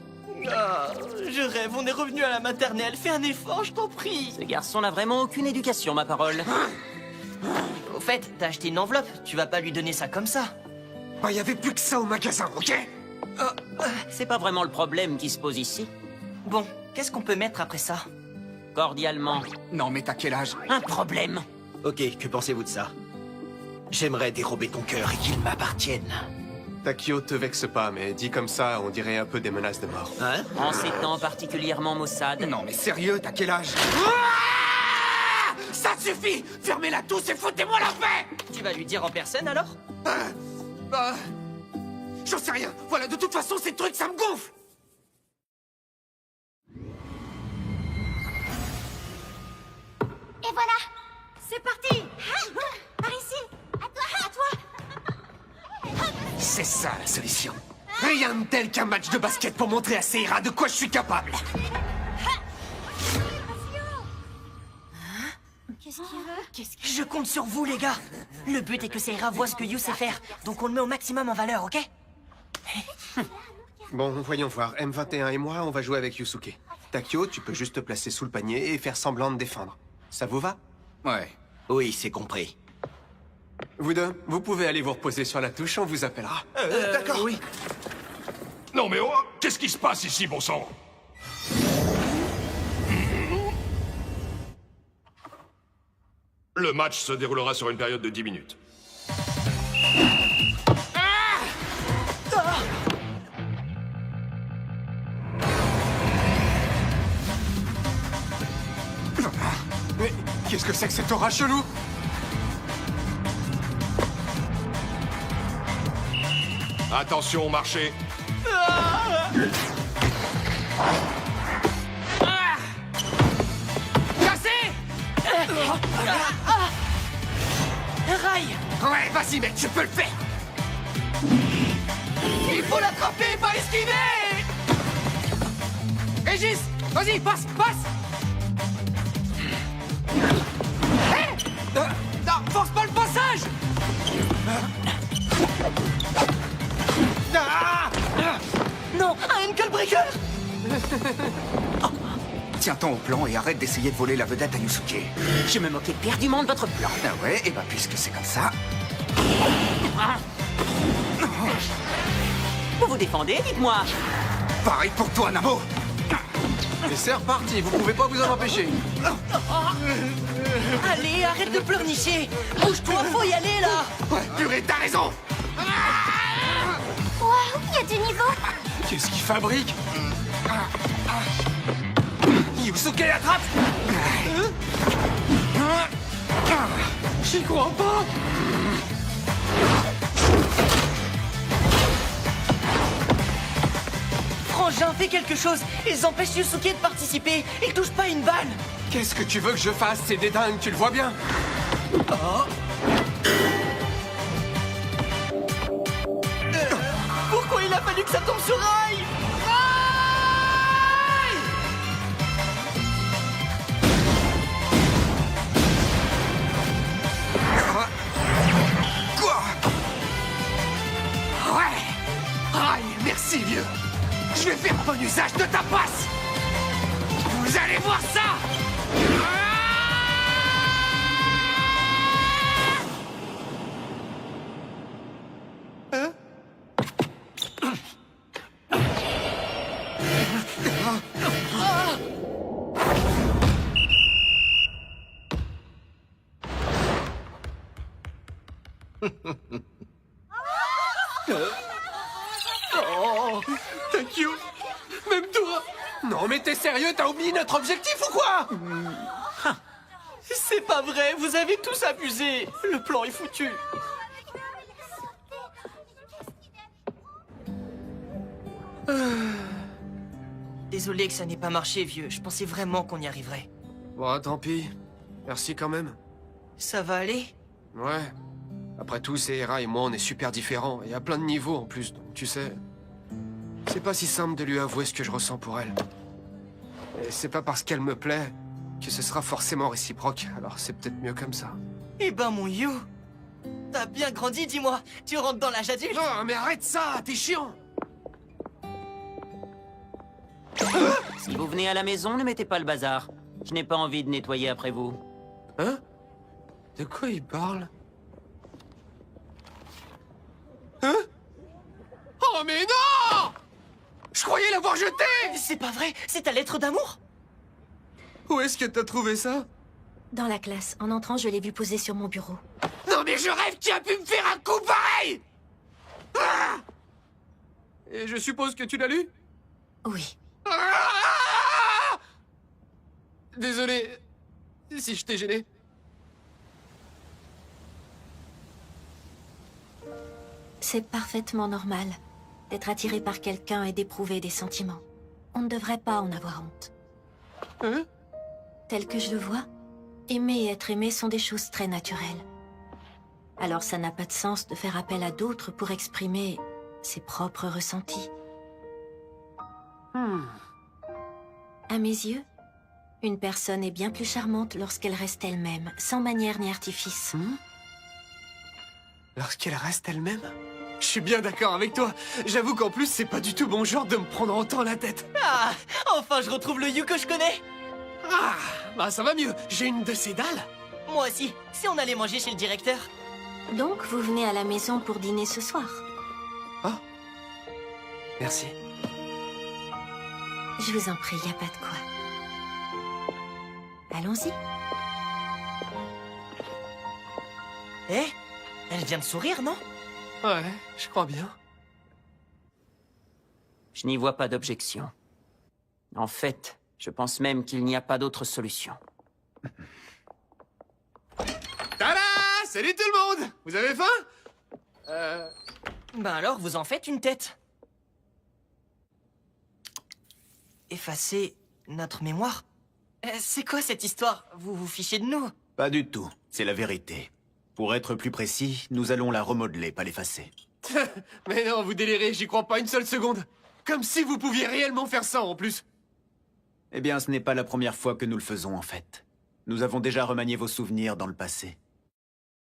Ah, je rêve, on est revenu à la maternelle. Fais un effort, je t'en prie. Ce garçon n'a vraiment aucune éducation, ma parole. Au fait, t'as acheté une enveloppe. Tu vas pas lui donner ça comme ça. Bah, y avait plus que ça au magasin, ok? C'est pas vraiment le problème qui se pose ici. Bon, qu'est-ce qu'on peut mettre après ça? Cordialement. Non, mais t'as quel âge? Un problème. Ok, que pensez-vous de ça? J'aimerais dérober ton cœur et qu'il m'appartienne. Takio, te vexe pas, mais dit comme ça, on dirait un peu des menaces de mort. Hein? En ces temps particulièrement maussades. Non, mais sérieux, t'as quel âge? Ça suffit! Fermez-la tous et foutez-moi la paix! Tu vas lui dire en personne alors? Bah... j'en sais rien. Voilà, de toute façon, ces trucs, ça me gonfle! Et voilà. C'est parti. Par ici. À toi. C'est ça, la solution. Rien de tel qu'un match de basket pour montrer à Seira de quoi je suis capable. Qu'est-ce qu'il veut? Je compte sur vous, les gars. Le but est que Seira voit ce que You sait faire. Donc on le met au maximum en valeur, ok? Bon, voyons voir. M21 et moi, on va jouer avec Yusuke. Takio, tu peux juste te placer sous le panier et faire semblant de défendre. Ça vous va? Ouais. Oui, c'est compris. Vous deux, vous pouvez aller vous reposer sur la touche, on vous appellera. D'accord. Oui. Non mais oh, qu'est-ce qui se passe ici, bon sang? Le match se déroulera sur une période de 10 minutes. Mais qu'est-ce que c'est que cette aura chelou? Attention au marché. Cassé! Rail! Ouais, vas-y, mec, tu peux le faire! Il faut l'attraper, pas l'esquiver! Régis, vas-y, passe, passe! Hé! Non, force pas le passage! Non, un Hunclebreaker! Tiens-toi au plan et arrête d'essayer de voler la vedette à Yusuke. Je me moquais perdument de votre plan. Ah ouais, et bah puisque c'est comme ça... Vous vous défendez, dites-moi. Pareil pour toi, Namo. Et c'est reparti, vous pouvez pas vous en empêcher. Allez, arrête de pleurnicher! Bouge-toi, faut y aller, là! Ouais, purée, t'as raison. Waouh, il y a du niveau. Qu'est-ce qu'il fabrique? Yusuke attrape! J'y crois pas! Frangin, fais quelque chose! Ils empêchent Yusuke de participer! Ils touchent pas une balle! Qu'est-ce que tu veux que je fasse? C'est des dingues, tu le vois bien? Pourquoi il a fallu que ça tombe sur Rail? Quoi? Ouais! Aïe, merci, vieux! Je vais faire bon usage de ta passe! Vous allez voir ça! Oh, thank you. Même toi. Non mais t'es sérieux, t'as oublié notre objectif ou quoi? C'est pas vrai, vous avez tous abusé! Le plan est foutu! Désolé que ça n'ait pas marché, vieux. Je pensais vraiment qu'on y arriverait. Bon, tant pis. Merci quand même. Ça va aller? Ouais. Après tout, c'est Hera et moi, on est super différents. Et à plein de niveaux en plus, donc tu sais... C'est pas si simple de lui avouer ce que je ressens pour elle. Et c'est pas parce qu'elle me plaît que ce sera forcément réciproque. Alors c'est peut-être mieux comme ça. Eh ben, mon You! T'as bien grandi, dis-moi! Tu rentres dans l'âge adulte? Non, mais arrête ça, t'es chiant! Si vous venez à la maison, ne mettez pas le bazar. Je n'ai pas envie de nettoyer après vous. Hein? De quoi il parle? Hein? Oh mais non! Je croyais l'avoir jeté! C'est pas vrai! C'est ta lettre d'amour? Où est-ce que t'as trouvé ça? Dans la classe. En entrant, je l'ai vu poser sur mon bureau. Non mais je rêve qu'il a pu me faire un coup pareil! Ah! Et je suppose que tu l'as lu? Oui. Ah! Désolé si je t'ai gêné. C'est parfaitement normal d'être attiré par quelqu'un et d'éprouver des sentiments. On ne devrait pas en avoir honte. Hein? Tel que je le vois, aimer et être aimé sont des choses très naturelles. Alors ça n'a pas de sens de faire appel à d'autres pour exprimer ses propres ressentis. À mes yeux, une personne est bien plus charmante lorsqu'elle reste elle-même, sans manière ni artifice. Lorsqu'elle reste elle-même? Je suis bien d'accord avec toi. J'avoue qu'en plus, c'est pas du tout bon genre de me prendre autant la tête. Ah! Enfin, je retrouve le You que je connais! Ah! Bah ça va mieux. J'ai une de ces dalles. Moi aussi. Si on allait manger chez le directeur? Donc, vous venez à la maison pour dîner ce soir? Ah? Merci. Je vous en prie, y a pas de quoi. Allons-y. Eh? Elle vient de sourire, non? Ouais, je crois bien. Je n'y vois pas d'objection. En fait, je pense même qu'il n'y a pas d'autre solution. Tada! Salut tout le monde! Vous avez faim? Ben alors, vous en faites une tête. effacer notre mémoire? C'est quoi cette histoire? Vous vous fichez de nous? Pas du tout, c'est la vérité. Pour être plus précis, nous allons la remodeler, pas l'effacer. Mais non, vous délirez, j'y crois pas une seule seconde. Comme si vous pouviez réellement faire ça, en plus. Eh bien, ce n'est pas la première fois que nous le faisons, en fait. Nous avons déjà remanié vos souvenirs dans le passé.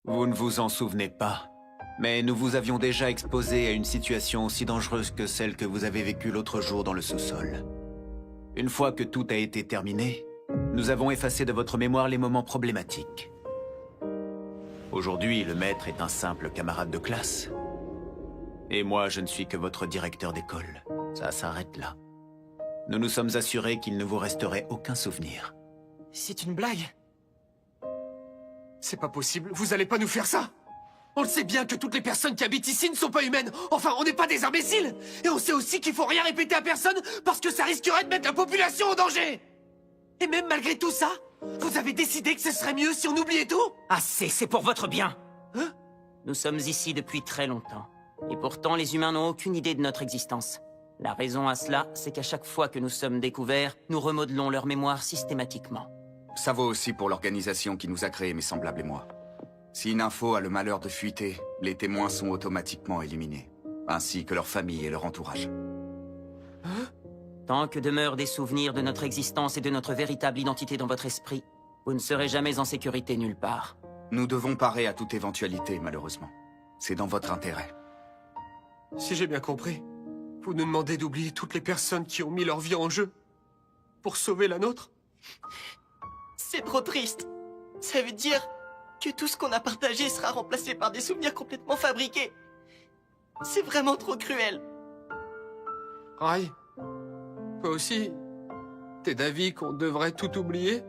Vous ne vous en souvenez pas, mais nous vous avions déjà exposé à une situation aussi dangereuse que celle que vous avez vécue l'autre jour dans le sous-sol. Une fois que tout a été terminé, nous avons effacé de votre mémoire les moments problématiques. Aujourd'hui, le maître est un simple camarade de classe. Et moi, je ne suis que votre directeur d'école. Ça s'arrête là. Nous nous sommes assurés qu'il ne vous resterait aucun souvenir. C'est une blague. C'est pas possible, vous allez pas nous faire ça! On le sait bien que toutes les personnes qui habitent ici ne sont pas humaines. Enfin, on n'est pas des imbéciles. Et on sait aussi qu'il faut rien répéter à personne parce que ça risquerait de mettre la population en danger. Et même malgré tout ça, vous avez décidé que ce serait mieux si on oubliait tout? Assez, c'est pour votre bien. Hein? Nous sommes ici depuis très longtemps. Et pourtant, les humains n'ont aucune idée de notre existence. La raison à cela, c'est qu'à chaque fois que nous sommes découverts, nous remodelons leur mémoire systématiquement. Ça vaut aussi pour l'organisation qui nous a créés, mes semblables et moi. Si une info a le malheur de fuiter, les témoins sont automatiquement éliminés, ainsi que leurs familles et leur entourage. Tant que demeurent des souvenirs de notre existence et de notre véritable identité dans votre esprit, vous ne serez jamais en sécurité nulle part. Nous devons parer à toute éventualité, malheureusement. C'est dans votre intérêt. Si j'ai bien compris, vous nous demandez d'oublier toutes les personnes qui ont mis leur vie en jeu pour sauver la nôtre? C'est trop triste. Ça veut dire que tout ce qu'on a partagé sera remplacé par des souvenirs complètement fabriqués. C'est vraiment trop cruel. Rai, toi aussi, t'es d'avis qu'on devrait tout oublier?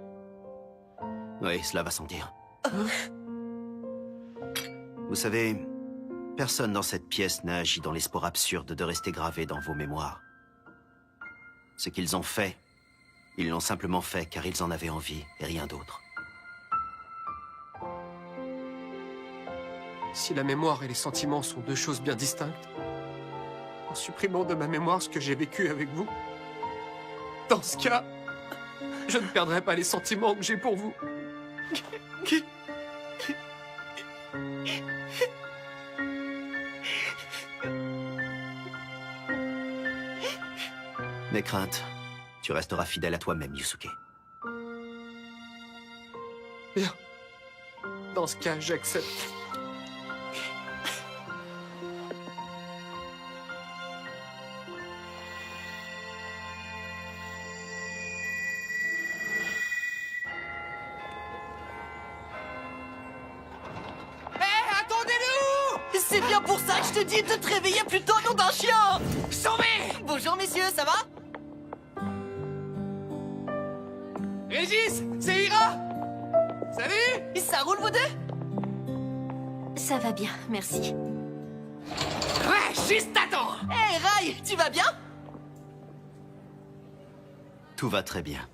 Oui, cela va sans dire. Vous savez, personne dans cette pièce n'a agi dans l'espoir absurde de rester gravé dans vos mémoires. Ce qu'ils ont fait, ils l'ont simplement fait car ils en avaient envie et rien d'autre. Si la mémoire et les sentiments sont deux choses bien distinctes, en supprimant de ma mémoire ce que j'ai vécu avec vous, dans ce cas, je ne perdrai pas les sentiments que j'ai pour vous. N'aie crainte, tu resteras fidèle à toi-même, Yusuke. Bien. Dans ce cas, j'accepte. C'est bien pour ça que je te dis de te réveiller plus tôt, nom d'un chien! Sauvé! Bonjour messieurs, ça va? Régis, c'est Ira! Salut! Et ça roule vous deux? Ça va bien, merci. Ouais, juste attends! Hé, Rai, tu vas bien? Tout va très bien.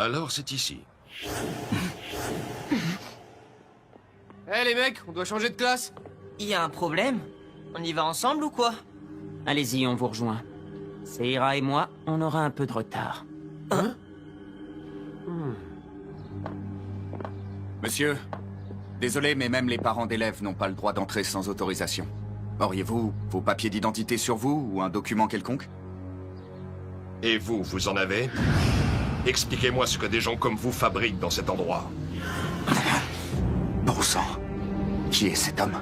Alors c'est ici. Eh les mecs, on doit changer de classe. Il y a un problème? On y va ensemble ou quoi? Allez-y, on vous rejoint. Seira et moi, on aura un peu de retard. Hein? Monsieur, désolé, mais même les parents d'élèves n'ont pas le droit d'entrer sans autorisation. Auriez-vous vos papiers d'identité sur vous ou un document quelconque? Et vous, vous en avez? Expliquez-moi ce que des gens comme vous fabriquent dans cet endroit. Bon sang, qui est cet homme?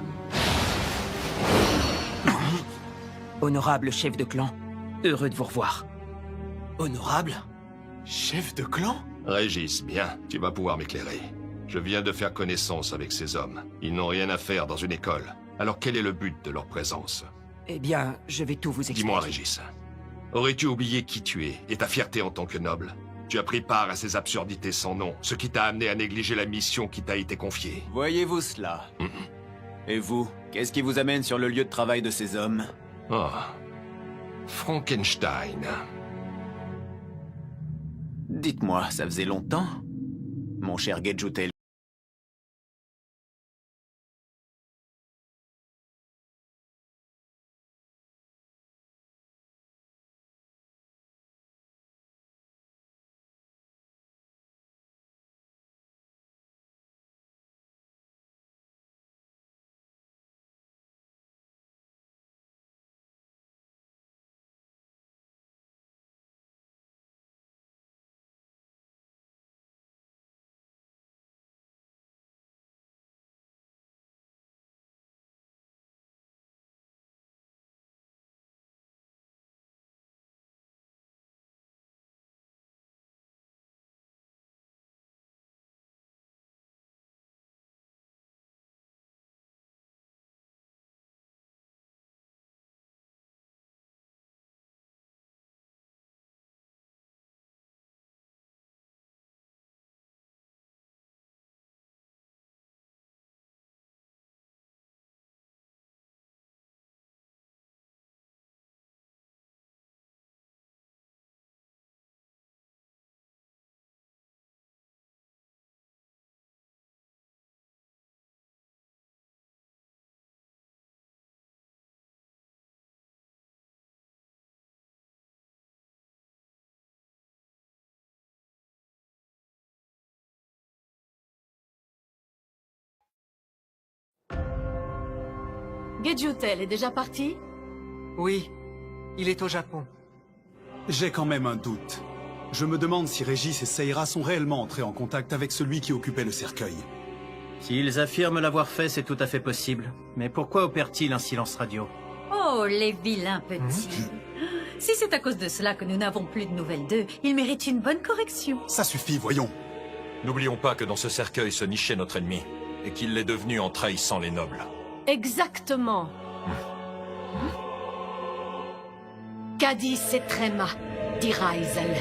Honorable chef de clan, heureux de vous revoir. Honorable? Chef de clan? Régis, bien, tu vas pouvoir m'éclairer. Je viens de faire connaissance avec ces hommes. Ils n'ont rien à faire dans une école. Alors quel est le but de leur présence? Eh bien, je vais tout vous expliquer. Dis-moi, Régis. Aurais-tu oublié qui tu es et ta fierté en tant que noble? Tu as pris part à ces absurdités sans nom, ce qui t'a amené à négliger la mission qui t'a été confiée. Voyez-vous cela? Et vous, qu'est-ce qui vous amène sur le lieu de travail de ces hommes? Oh. Frankenstein. Dites-moi, ça faisait longtemps? Mon cher Gedjutel. Gedjutel est déjà parti? Oui, il est au Japon. J'ai quand même un doute. Je me demande si Régis et Seira sont réellement entrés en contact avec celui qui occupait le cercueil. S'ils affirment l'avoir fait, c'est tout à fait possible. Mais pourquoi opèrent-ils un silence radio? Oh, les vilains petits. Si c'est à cause de cela que nous n'avons plus de nouvelles d'eux, ils méritent une bonne correction. Ça suffit, voyons. N'oublions pas que dans ce cercueil se nichait notre ennemi, et qu'il l'est devenu en trahissant les nobles. Exactement. Cadis et Tréma, dira Isel.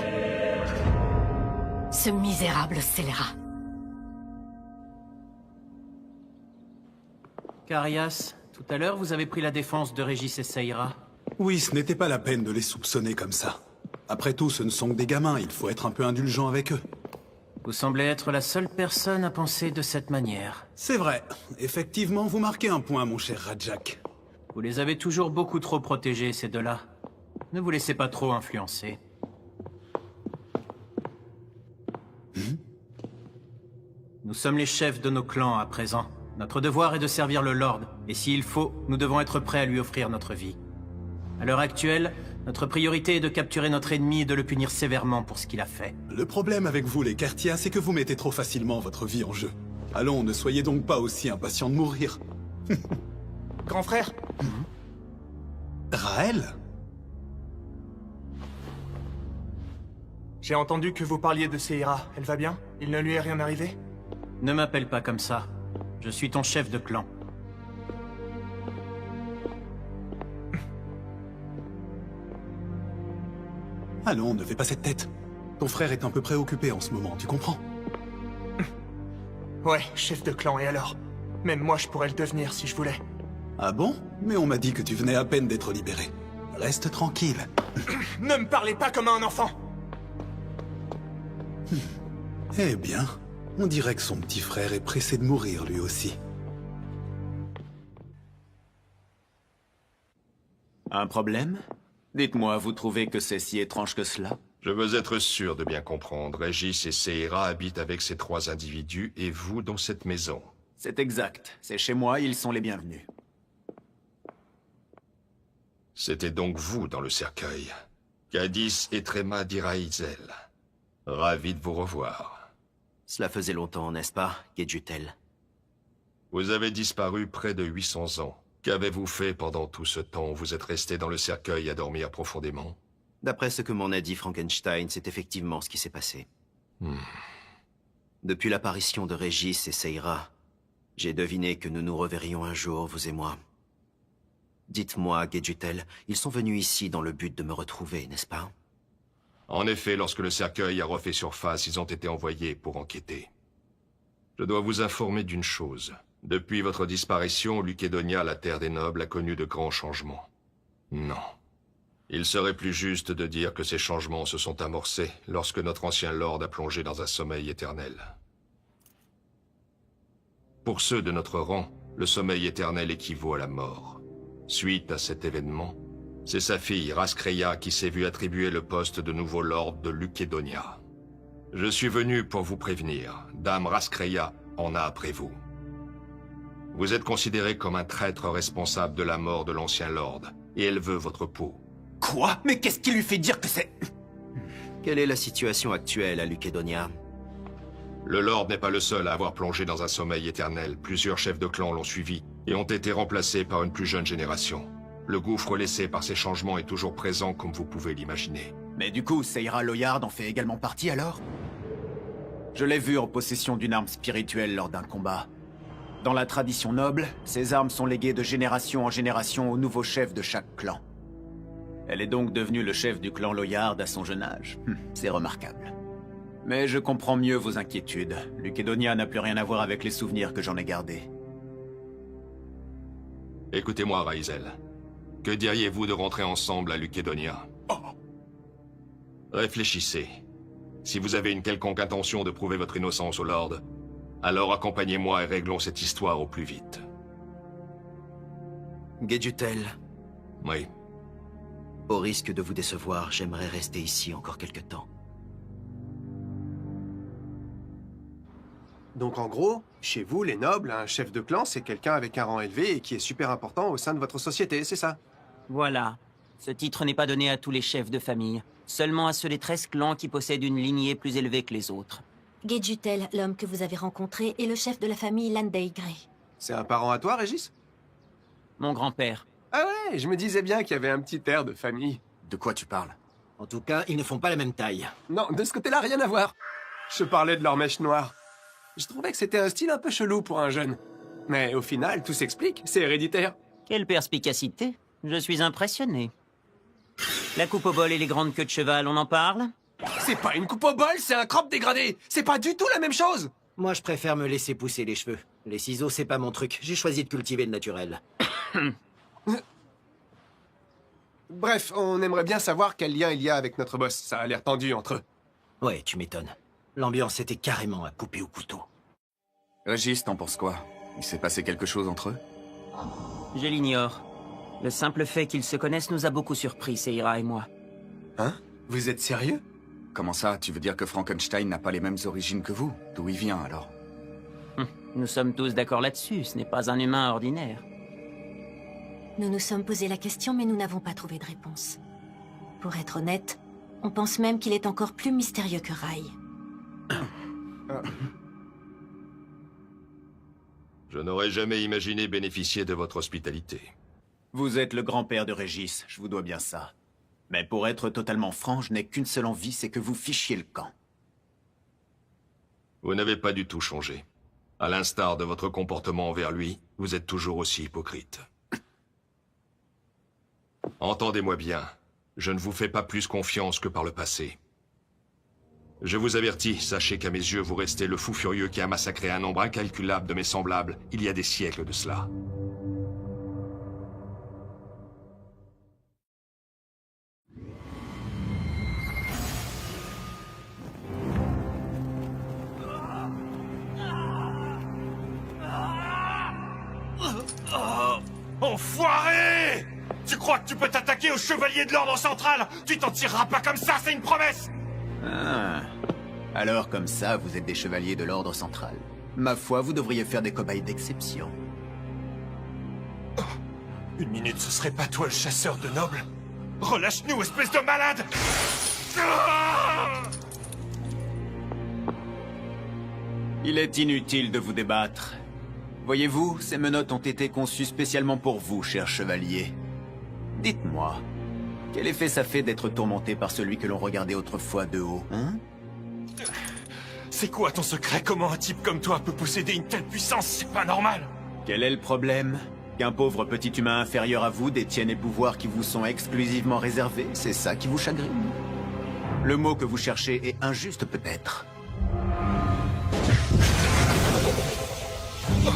Ce misérable scélérat. Carias, tout à l'heure, vous avez pris la défense de Régis et Seira. Oui, ce n'était pas la peine de les soupçonner comme ça. Après tout, ce ne sont que des gamins, il faut être un peu indulgent avec eux. Vous semblez être la seule personne à penser de cette manière. C'est vrai. Effectivement, vous marquez un point, mon cher Rajak. Vous les avez toujours beaucoup trop protégés, ces deux-là. Ne vous laissez pas trop influencer. Nous sommes les chefs de nos clans à présent. Notre devoir est de servir le Lord, et s'il faut, nous devons être prêts à lui offrir notre vie. À l'heure actuelle, notre priorité est de capturer notre ennemi et de le punir sévèrement pour ce qu'il a fait. Le problème avec vous, les Kertia, c'est que vous mettez trop facilement votre vie en jeu. Allons, ne soyez donc pas aussi impatients de mourir. Grand frère. Raël? J'ai entendu que vous parliez de Seira. Elle va bien? Il ne lui est rien arrivé? Ne m'appelle pas comme ça. Je suis ton chef de clan. Allons, ne fais pas cette tête. Ton frère est un peu préoccupé en ce moment, tu comprends? Ouais, chef de clan, et alors? Même moi, je pourrais le devenir si je voulais. Ah bon? Mais on m'a dit que tu venais à peine d'être libéré. Reste tranquille. Ne me parlez pas comme à un enfant! Eh bien, on dirait que son petit frère est pressé de mourir lui aussi. Un problème? Dites-moi, vous trouvez que c'est si étrange que cela? Je veux être sûr de bien comprendre. Régis et Seira habitent avec ces 3 individus et vous dans cette maison. C'est exact. C'est chez moi, ils sont les bienvenus. C'était donc vous dans le cercueil. Cadis et Tréma d'Iraïzel. Ravi de vous revoir. Cela faisait longtemps, n'est-ce pas, Gedjutel? Vous avez disparu près de 800 ans. Qu'avez-vous fait pendant tout ce temps? Vous êtes resté dans le cercueil à dormir profondément? D'après ce que m'en a dit Frankenstein, c'est effectivement ce qui s'est passé. Depuis l'apparition de Régis et Seira, j'ai deviné que nous nous reverrions un jour, vous et moi. Dites-moi, Gedjutel, ils sont venus ici dans le but de me retrouver, n'est-ce pas? En effet, lorsque le cercueil a refait surface, ils ont été envoyés pour enquêter. Je dois vous informer d'une chose. Depuis votre disparition, Lukédonia, la terre des nobles, a connu de grands changements. Non. Il serait plus juste de dire que ces changements se sont amorcés lorsque notre ancien lord a plongé dans un sommeil éternel. Pour ceux de notre rang, le sommeil éternel équivaut à la mort. Suite à cet événement, c'est sa fille, Raskreya, qui s'est vue attribuer le poste de nouveau lord de Lukédonia. Je suis venu pour vous prévenir. Dame Raskreya en a après vous. Vous êtes considéré comme un traître responsable de la mort de l'ancien lord, et elle veut votre peau. Quoi? Mais qu'est-ce qui lui fait dire que c'est... Quelle est la situation actuelle à Lukédonia? Le lord n'est pas le seul à avoir plongé dans un sommeil éternel. Plusieurs chefs de clan l'ont suivi et ont été remplacés par une plus jeune génération. Le gouffre laissé par ces changements est toujours présent comme vous pouvez l'imaginer. Mais du coup, Seira Loyard en fait également partie alors? Je l'ai vue en possession d'une arme spirituelle lors d'un combat. Dans la tradition noble, ces armes sont léguées de génération en génération au nouveau chef de chaque clan. Elle est donc devenue le chef du clan Loyard à son jeune âge. C'est remarquable. Mais je comprends mieux vos inquiétudes. Lukédonia n'a plus rien à voir avec les souvenirs que j'en ai gardés. Écoutez-moi, Raïzel. Que diriez-vous de rentrer ensemble à Lukédonia? Réfléchissez. Si vous avez une quelconque intention de prouver votre innocence au Lord, alors accompagnez-moi et réglons cette histoire au plus vite. Gedjutel. Oui. Au risque de vous décevoir, j'aimerais rester ici encore quelque temps. Donc en gros, chez vous, les nobles, un chef de clan, c'est quelqu'un avec un rang élevé et qui est super important au sein de votre société, c'est ça? Voilà. Ce titre n'est pas donné à tous les chefs de famille, seulement à ceux des 13 clans qui possèdent une lignée plus élevée que les autres. Gedjutel, l'homme que vous avez rencontré, est le chef de la famille Landey Grey. C'est un parent à toi, Régis? Mon grand-père. Ah ouais, je me disais bien qu'il y avait un petit air de famille. De quoi tu parles? En tout cas, ils ne font pas la même taille. Non, de ce côté-là, rien à voir. Je parlais de leur mèche noire. Je trouvais que c'était un style un peu chelou pour un jeune. Mais au final, tout s'explique, c'est héréditaire. Quelle perspicacité. Je suis impressionné. La coupe au bol et les grandes queues de cheval, on en parle? C'est pas une coupe au bol, c'est un crop dégradé. C'est pas du tout la même chose. Moi, je préfère me laisser pousser les cheveux. Les ciseaux, c'est pas mon truc. J'ai choisi de cultiver le naturel. Bref, on aimerait bien savoir quel lien il y a avec notre boss. Ça a l'air tendu entre eux. Ouais, tu m'étonnes. L'ambiance était carrément à couper au couteau. Régis, t'en penses quoi? Il s'est passé quelque chose entre eux? Je l'ignore. Le simple fait qu'ils se connaissent nous a beaucoup surpris, Seira et moi. Hein? Vous êtes sérieux? Comment ça? Tu veux dire que Frankenstein n'a pas les mêmes origines que vous? D'où il vient, alors? Nous sommes tous d'accord là-dessus, ce n'est pas un humain ordinaire. Nous nous sommes posé la question, mais nous n'avons pas trouvé de réponse. Pour être honnête, on pense même qu'il est encore plus mystérieux que Rai. Je n'aurais jamais imaginé bénéficier de votre hospitalité. Vous êtes le grand-père de Régis, je vous dois bien ça. Mais pour être totalement franc, je n'ai qu'une seule envie, c'est que vous fichiez le camp. Vous n'avez pas du tout changé. À l'instar de votre comportement envers lui, vous êtes toujours aussi hypocrite. Entendez-moi bien, je ne vous fais pas plus confiance que par le passé. Je vous avertis, sachez qu'à mes yeux, vous restez le fou furieux qui a massacré un nombre incalculable de mes semblables il y a des siècles de cela. Enfoiré! Tu crois que tu peux t'attaquer au chevalier de l'ordre central? Tu t'en tireras pas comme ça, c'est une promesse! Ah. Alors comme ça, vous êtes des chevaliers de l'ordre central. Ma foi, vous devriez faire des cobayes d'exception. Une minute, ce serait pas toi le chasseur de nobles? Relâche-nous, espèce de malade! Il est inutile de vous débattre. Voyez-vous, ces menottes ont été conçues spécialement pour vous, cher chevalier. Dites-moi, quel effet ça fait d'être tourmenté par celui que l'on regardait autrefois de haut, hein? C'est quoi ton secret? Comment un type comme toi peut posséder une telle puissance? C'est pas normal! Quel est le problème? Qu'un pauvre petit humain inférieur à vous détienne les pouvoirs qui vous sont exclusivement réservés? C'est ça qui vous chagrine? Le mot que vous cherchez est injuste peut-être. Oh,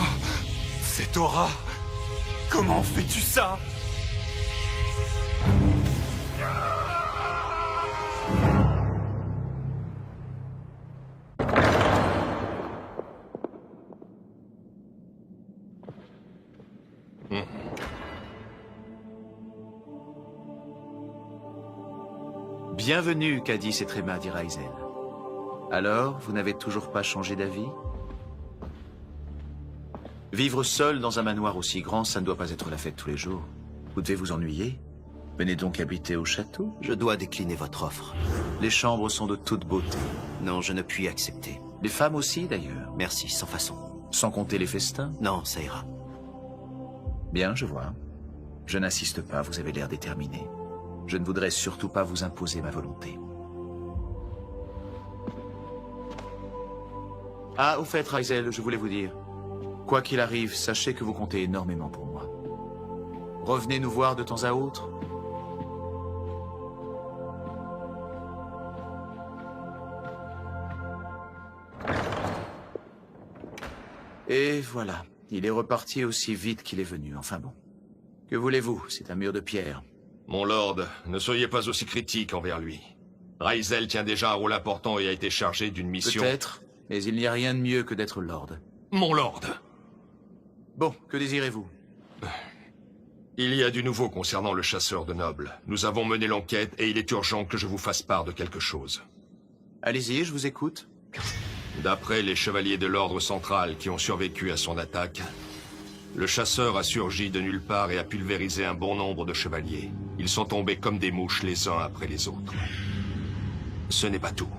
cette aura! Comment fais-tu ça? Bienvenue, Cadis et Tréma, dit Ryzel. Alors, vous n'avez toujours pas changé d'avis? Vivre seul dans un manoir aussi grand, ça ne doit pas être la fête tous les jours. Vous devez vous ennuyer. Venez donc habiter au château. Je dois décliner votre offre. Les chambres sont de toute beauté. Non, je ne puis accepter. Les femmes aussi, d'ailleurs. Merci, sans façon. Sans compter les festins? Non, ça ira. Bien, je vois. Je n'insiste pas, vous avez l'air déterminé. Je ne voudrais surtout pas vous imposer ma volonté. Ah, au fait, Ryzel, je voulais vous dire. Quoi qu'il arrive, sachez que vous comptez énormément pour moi. Revenez nous voir de temps à autre. Et voilà, il est reparti aussi vite qu'il est venu, enfin bon. Que voulez-vous, c'est un mur de pierre. Mon lord, ne soyez pas aussi critique envers lui. Ryzel tient déjà un rôle important et a été chargé d'une mission... Peut-être, mais il n'y a rien de mieux que d'être lord. Mon lord! Bon, que désirez-vous? Il y a du nouveau concernant le chasseur de nobles. Nous avons mené l'enquête et il est urgent que je vous fasse part de quelque chose. Allez-y, je vous écoute. D'après les chevaliers de l'ordre central qui ont survécu à son attaque, le chasseur a surgi de nulle part et a pulvérisé un bon nombre de chevaliers. Ils sont tombés comme des mouches les uns après les autres. Ce n'est pas tout.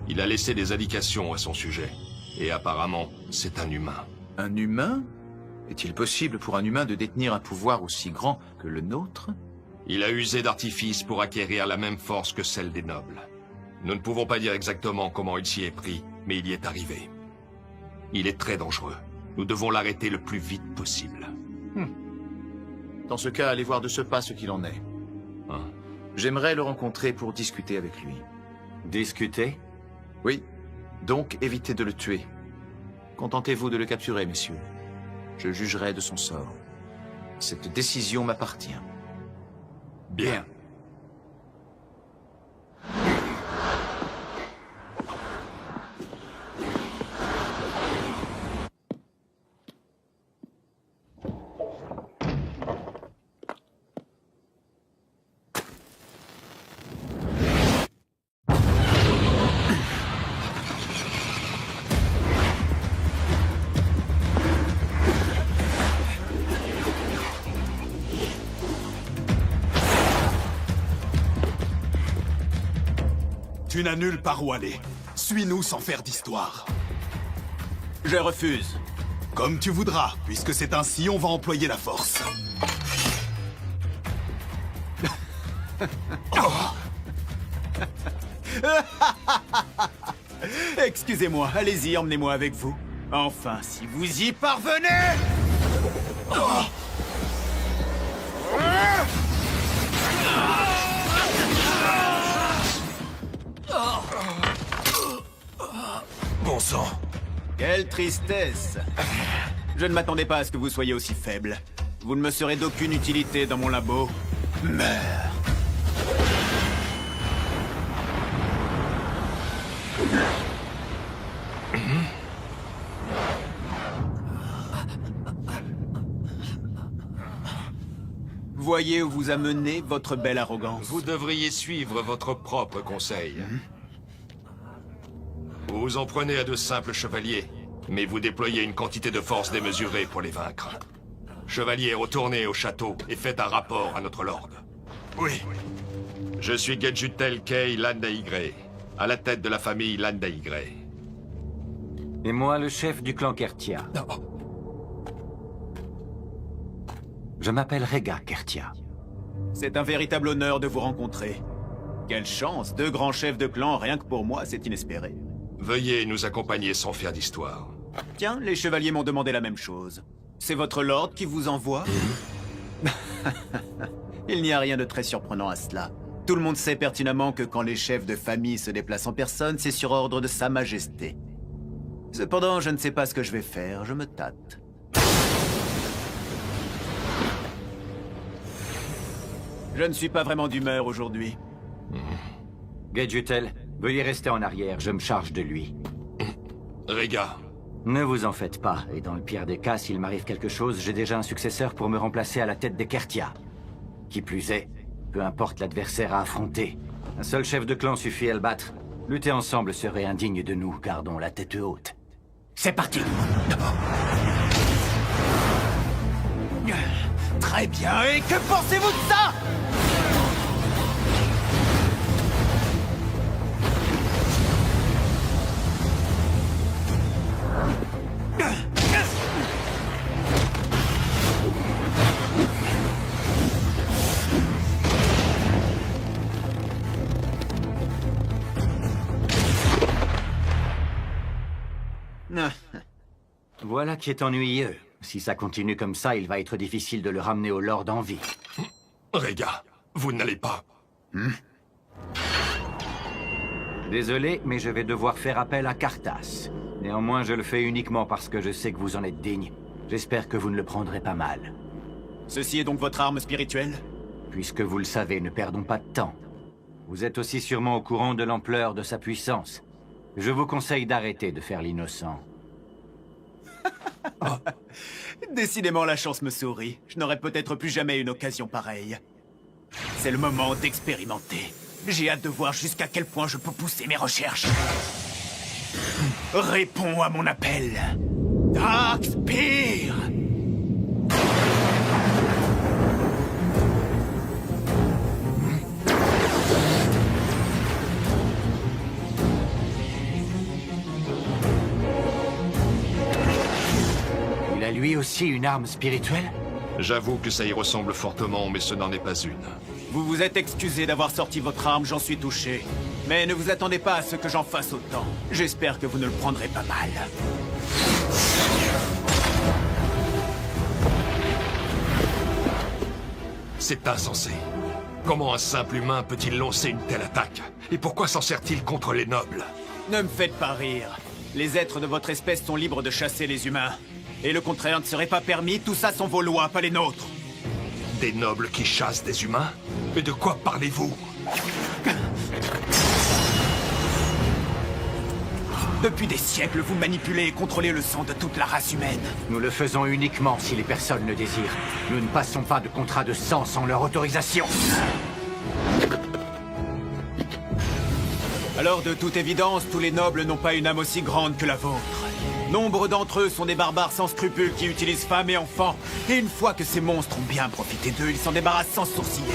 Il a laissé des indications à son sujet. Et apparemment, c'est un humain. Un humain? Est-il possible pour un humain de détenir un pouvoir aussi grand que le nôtre? Il a usé d'artifices pour acquérir la même force que celle des nobles. Nous ne pouvons pas dire exactement comment il s'y est pris, mais il y est arrivé. Il est très dangereux. Nous devons l'arrêter le plus vite possible. Dans ce cas, allez voir de ce pas ce qu'il en est. J'aimerais le rencontrer pour discuter avec lui. Discuter? Oui. Donc, évitez de le tuer. Contentez-vous de le capturer, messieurs. Je jugerai de son sort. Cette décision m'appartient. Bien. Tu n'as nulle part où aller. Suis-nous sans faire d'histoire. Je refuse. Comme tu voudras, puisque c'est ainsi, on va employer la force. Excusez-moi, allez-y, emmenez-moi avec vous. Enfin, si vous y parvenez! Bon sang. Quelle tristesse! Je ne m'attendais pas à ce que vous soyez aussi faible. Vous ne me serez d'aucune utilité dans mon labo. Meurs! Voyez où vous a mené votre belle arrogance. Vous devriez suivre votre propre conseil. Vous vous en prenez à de simples chevaliers, mais vous déployez une quantité de force démesurée pour les vaincre. Chevaliers, retournez au château et faites un rapport à notre lord. Oui. Je suis Gedjutel Kay Landaigre, à la tête de la famille Landaigre. Et moi, le chef du clan Kertia. Je m'appelle Rega Kertia. C'est un véritable honneur de vous rencontrer. Quelle chance, 2 grands chefs de clan, rien que pour moi, c'est inespéré. Veuillez nous accompagner sans faire d'histoire. Tiens, les chevaliers m'ont demandé la même chose. C'est votre lord qui vous envoie? Il n'y a rien de très surprenant à cela. Tout le monde sait pertinemment que quand les chefs de famille se déplacent en personne, c'est sur ordre de Sa Majesté. Cependant, je ne sais pas ce que je vais faire, je me tâte. Je ne suis pas vraiment d'humeur aujourd'hui. Gedjutel, veuillez rester en arrière, je me charge de lui. Rega. Ne vous en faites pas, et dans le pire des cas, s'il m'arrive quelque chose, j'ai déjà un successeur pour me remplacer à la tête des Kertia. Qui plus est, peu importe l'adversaire à affronter, un seul chef de clan suffit à le battre. Lutter ensemble serait indigne de nous, gardons la tête haute. C'est parti! Très bien, et que pensez-vous de ça? Voilà qui est ennuyeux. Si ça continue comme ça, il va être difficile de le ramener au Lord en vie. Rega, vous n'allez pas. Désolé, mais je vais devoir faire appel à Karthas. Néanmoins, je le fais uniquement parce que je sais que vous en êtes digne. J'espère que vous ne le prendrez pas mal. Ceci est donc votre arme spirituelle? Puisque vous le savez, ne perdons pas de temps. Vous êtes aussi sûrement au courant de l'ampleur de sa puissance. Je vous conseille d'arrêter de faire l'innocent. Décidément, la chance me sourit. Je n'aurai peut-être plus jamais une occasion pareille. C'est le moment d'expérimenter. J'ai hâte de voir jusqu'à quel point je peux pousser mes recherches. Réponds à mon appel. Dark Spear! Il a lui aussi une arme spirituelle? J'avoue que ça y ressemble fortement, mais ce n'en est pas une. Vous vous êtes excusé d'avoir sorti votre arme, j'en suis touché. Mais ne vous attendez pas à ce que j'en fasse autant. J'espère que vous ne le prendrez pas mal. C'est insensé. Comment un simple humain peut-il lancer une telle attaque? Et pourquoi s'en sert-il contre les nobles? Ne me faites pas rire. Les êtres de votre espèce sont libres de chasser les humains. Et le contraire ne serait pas permis, tout ça sont vos lois, pas les nôtres. Des nobles qui chassent des humains? Mais de quoi parlez-vous? Depuis des siècles, vous manipulez et contrôlez le sang de toute la race humaine. Nous le faisons uniquement si les personnes le désirent. Nous ne passons pas de contrat de sang sans leur autorisation. Alors, de toute évidence, tous les nobles n'ont pas une âme aussi grande que la vôtre. Nombre d'entre eux sont des barbares sans scrupules qui utilisent femmes et enfants. Et une fois que ces monstres ont bien profité d'eux, ils s'en débarrassent sans sourciller.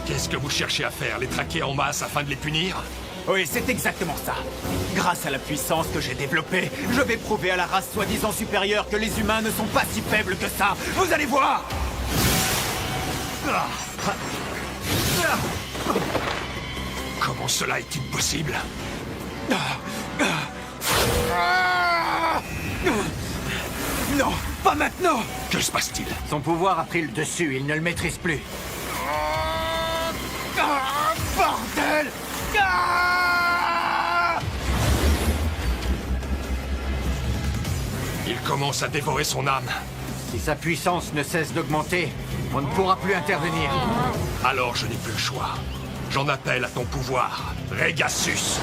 Qu'est-ce que vous cherchez à faire? Les traquer en masse afin de les punir? Oui, c'est exactement ça. Grâce à la puissance que j'ai développée, je vais prouver à la race soi-disant supérieure que les humains ne sont pas si faibles que ça. Vous allez voir! Comment cela est-il possible? Non, pas maintenant! Que se passe-t-il? Son pouvoir a pris le dessus, il ne le maîtrise plus. Bordel! Il commence à dévorer son âme. Si sa puissance ne cesse d'augmenter, on ne pourra plus intervenir. Alors je n'ai plus le choix. J'en appelle à ton pouvoir, Regasus.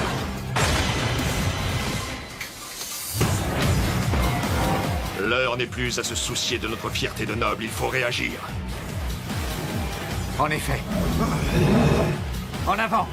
L'heure n'est plus à se soucier de notre fierté de noble, il faut réagir. En effet. En avant.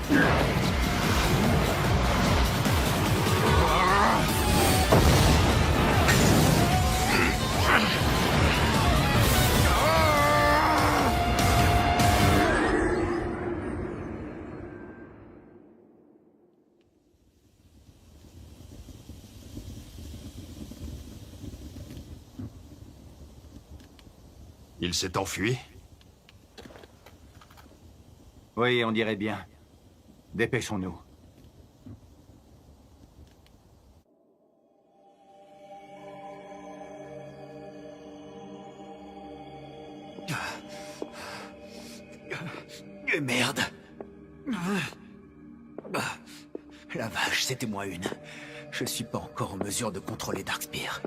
Il s'est enfui? Oui, on dirait bien. Dépêchons-nous. Merde. La vache, c'était moi une. Je suis pas encore en mesure de contrôler Darkspear.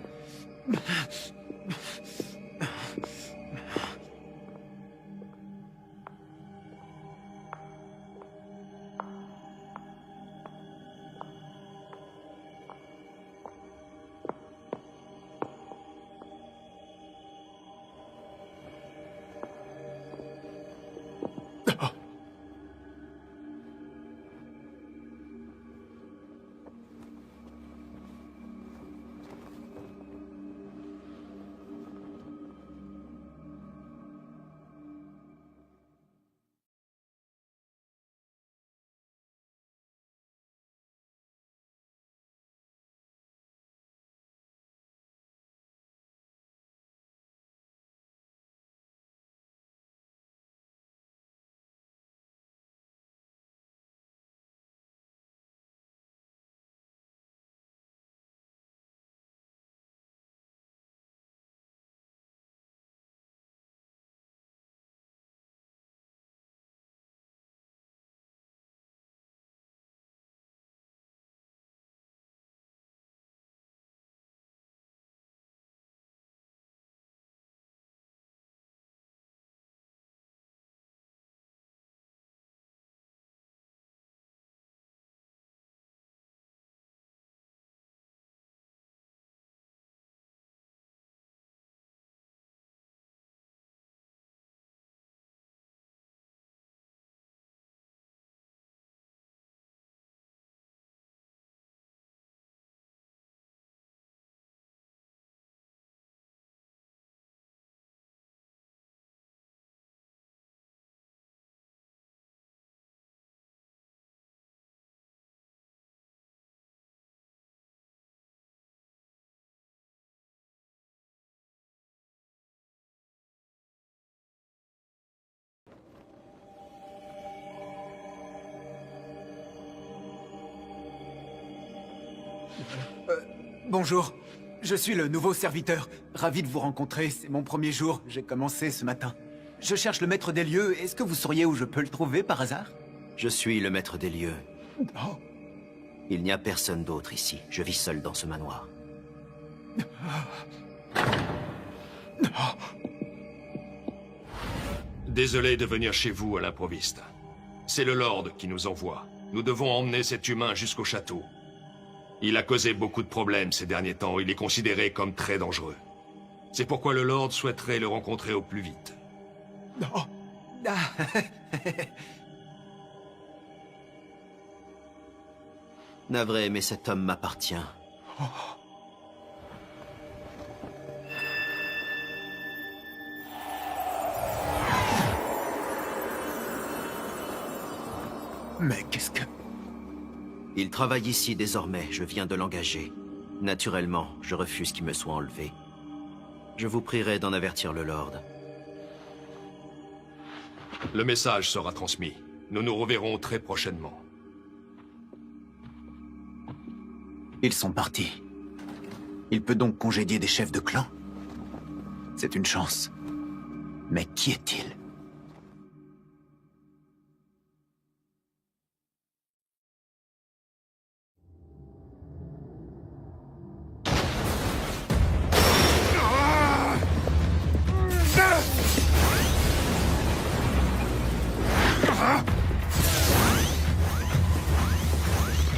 Bonjour, je suis le nouveau serviteur. Ravi de vous rencontrer, c'est mon premier jour, j'ai commencé ce matin. Je cherche le maître des lieux, est-ce que vous sauriez où je peux le trouver par hasard? Je suis le maître des lieux. Oh. Il n'y a personne d'autre ici, je vis seul dans ce manoir. Désolé de venir chez vous à l'improviste. C'est le Lord qui nous envoie. Nous devons emmener cet humain jusqu'au château. Il a causé beaucoup de problèmes ces derniers temps. Il est considéré comme très dangereux. C'est pourquoi le Lord souhaiterait le rencontrer au plus vite. Non. Navré, mais cet homme m'appartient. Mais qu'est-ce que... Il travaille ici désormais, je viens de l'engager. Naturellement, je refuse qu'il me soit enlevé. Je vous prierai d'en avertir le Lord. Le message sera transmis. Nous nous reverrons très prochainement. Ils sont partis. Il peut donc congédier des chefs de clan? C'est une chance. Mais qui est-il?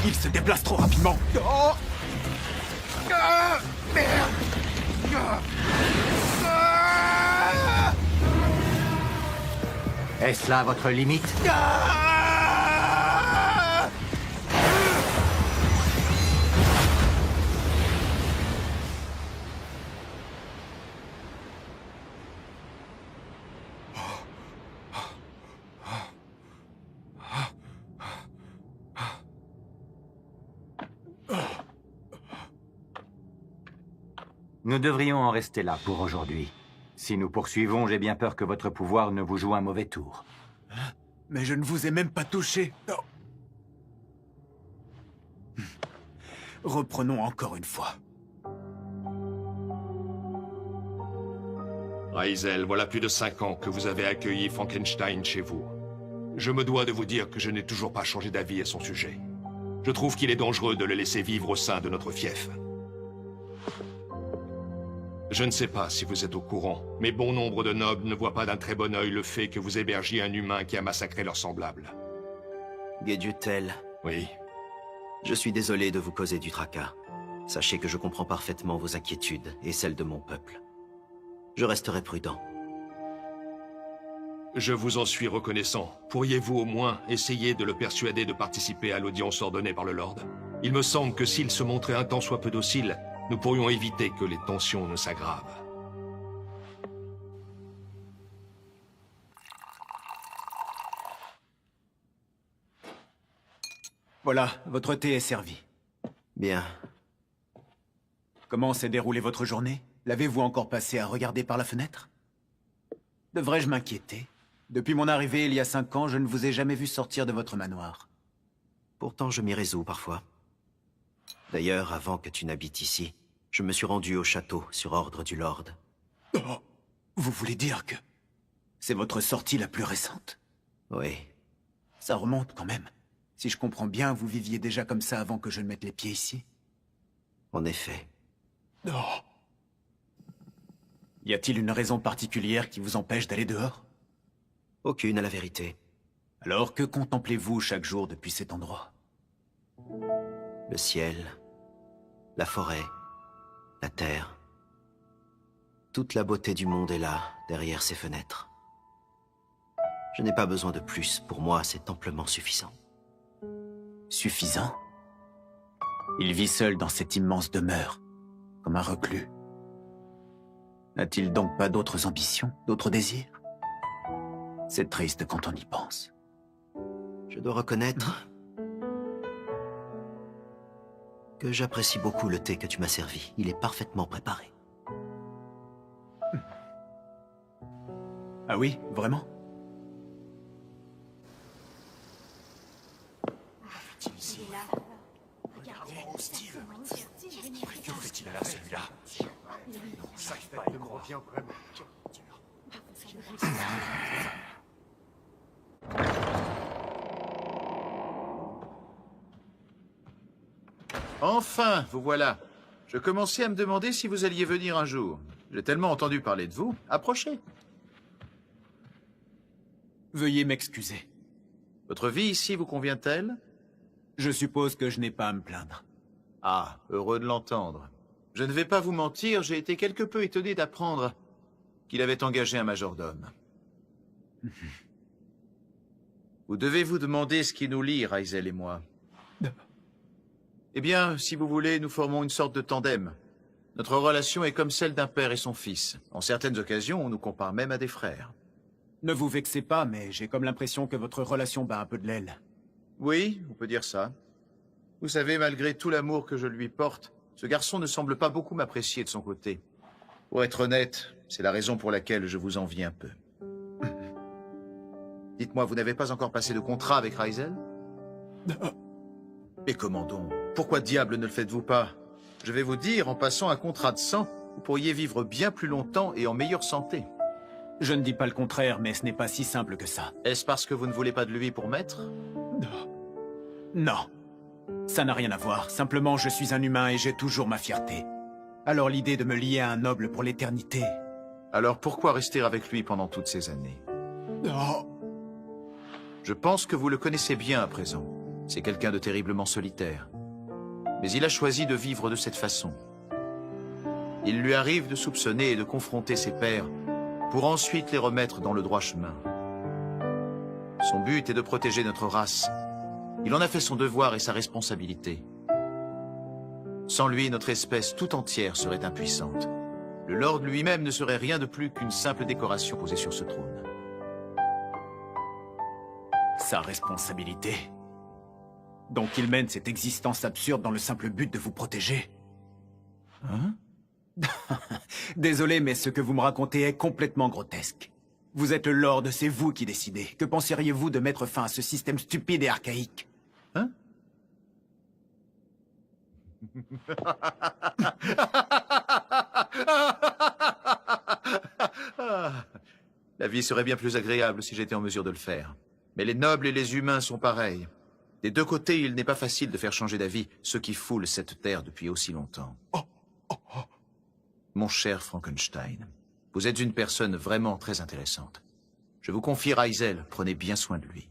Il se déplace trop rapidement. Oh merde. Est-ce là votre limite? Nous devrions en rester là pour aujourd'hui. Si nous poursuivons, j'ai bien peur que votre pouvoir ne vous joue un mauvais tour. Mais je ne vous ai même pas touché. Non. Reprenons encore une fois. Raisel, voilà plus de 5 ans que vous avez accueilli Frankenstein chez vous. Je me dois de vous dire que je n'ai toujours pas changé d'avis à son sujet. Je trouve qu'il est dangereux de le laisser vivre au sein de notre fief. Je ne sais pas si vous êtes au courant, mais bon nombre de nobles ne voient pas d'un très bon œil le fait que vous hébergiez un humain qui a massacré leurs semblables. Guedutel. Oui. Je suis désolé de vous causer du tracas. Sachez que je comprends parfaitement vos inquiétudes et celles de mon peuple. Je resterai prudent. Je vous en suis reconnaissant. Pourriez-vous au moins essayer de le persuader de participer à l'audience ordonnée par le Lord? Il me semble que s'il se montrait un tant soit peu docile, nous pourrions éviter que les tensions ne s'aggravent. Voilà, votre thé est servi. Bien. Comment s'est déroulée votre journée? L'avez-vous encore passé à regarder par la fenêtre? Devrais-je m'inquiéter? Depuis mon arrivée il y a 5 ans, je ne vous ai jamais vu sortir de votre manoir. Pourtant, je m'y résous parfois. D'ailleurs, avant que tu n'habites ici, je me suis rendu au château sur ordre du Lord. Oh, vous voulez dire que c'est votre sortie la plus récente? Oui. Ça remonte quand même. Si je comprends bien, vous viviez déjà comme ça avant que je ne mette les pieds ici? En effet. Non. Y a-t-il une raison particulière qui vous empêche d'aller dehors? Aucune, à la vérité. Alors, que contemplez-vous chaque jour depuis cet endroit? Le ciel, la forêt, la terre. Toute la beauté du monde est là, derrière ces fenêtres. Je n'ai pas besoin de plus. Pour moi, c'est amplement suffisant. Suffisant? Il vit seul dans cette immense demeure, comme un reclus. N'a-t-il donc pas d'autres ambitions, d'autres désirs? C'est triste quand on y pense. Je dois reconnaître que j'apprécie beaucoup le thé que tu m'as servi. Il est parfaitement préparé. Ah oui, vraiment? Que fait-il là, celui-là? Ça me revient vraiment. Enfin, vous voilà. Je commençais à me demander si vous alliez venir un jour. J'ai tellement entendu parler de vous. Approchez. Veuillez m'excuser. Votre vie ici vous convient-elle? Je suppose que je n'ai pas à me plaindre. Ah, heureux de l'entendre. Je ne vais pas vous mentir, j'ai été quelque peu étonné d'apprendre qu'il avait engagé un majordome. Vous devez vous demander ce qui nous lie, Raisel et moi. Eh bien, si vous voulez, nous formons une sorte de tandem. Notre relation est comme celle d'un père et son fils. En certaines occasions, on nous compare même à des frères. Ne vous vexez pas, mais j'ai comme l'impression que votre relation bat un peu de l'aile. Oui, on peut dire ça. Vous savez, malgré tout l'amour que je lui porte, ce garçon ne semble pas beaucoup m'apprécier de son côté. Pour être honnête, c'est la raison pour laquelle je vous envie un peu. Dites-moi, vous n'avez pas encore passé de contrat avec Raisel? Mais comment donc? Pourquoi diable ne le faites-vous pas? Je vais vous dire, en passant un contrat de sang, vous pourriez vivre bien plus longtemps et en meilleure santé. Je ne dis pas le contraire, mais ce n'est pas si simple que ça. Est-ce parce que vous ne voulez pas de lui pour maître? Non. Ça n'a rien à voir. Simplement, je suis un humain et j'ai toujours ma fierté. Alors l'idée de me lier à un noble pour l'éternité... Alors pourquoi rester avec lui pendant toutes ces années? Non. Je pense que vous le connaissez bien à présent. C'est quelqu'un de terriblement solitaire. Mais il a choisi de vivre de cette façon. Il lui arrive de soupçonner et de confronter ses pairs pour ensuite les remettre dans le droit chemin. Son but est de protéger notre race. Il en a fait son devoir et sa responsabilité. Sans lui, notre espèce tout entière serait impuissante. Le Lord lui-même ne serait rien de plus qu'une simple décoration posée sur ce trône. Sa responsabilité. Donc il mène cette existence absurde dans le simple but de vous protéger. Hein? Désolé, mais ce que vous me racontez est complètement grotesque. Vous êtes le Lord, c'est vous qui décidez. Que penseriez-vous de mettre fin à ce système stupide et archaïque? Hein? La vie serait bien plus agréable si j'étais en mesure de le faire. Mais les nobles et les humains sont pareils. Des deux côtés, il n'est pas facile de faire changer d'avis ceux qui foulent cette terre depuis aussi longtemps. Mon cher Frankenstein, vous êtes une personne vraiment très intéressante. Je vous confie Raisel, prenez bien soin de lui.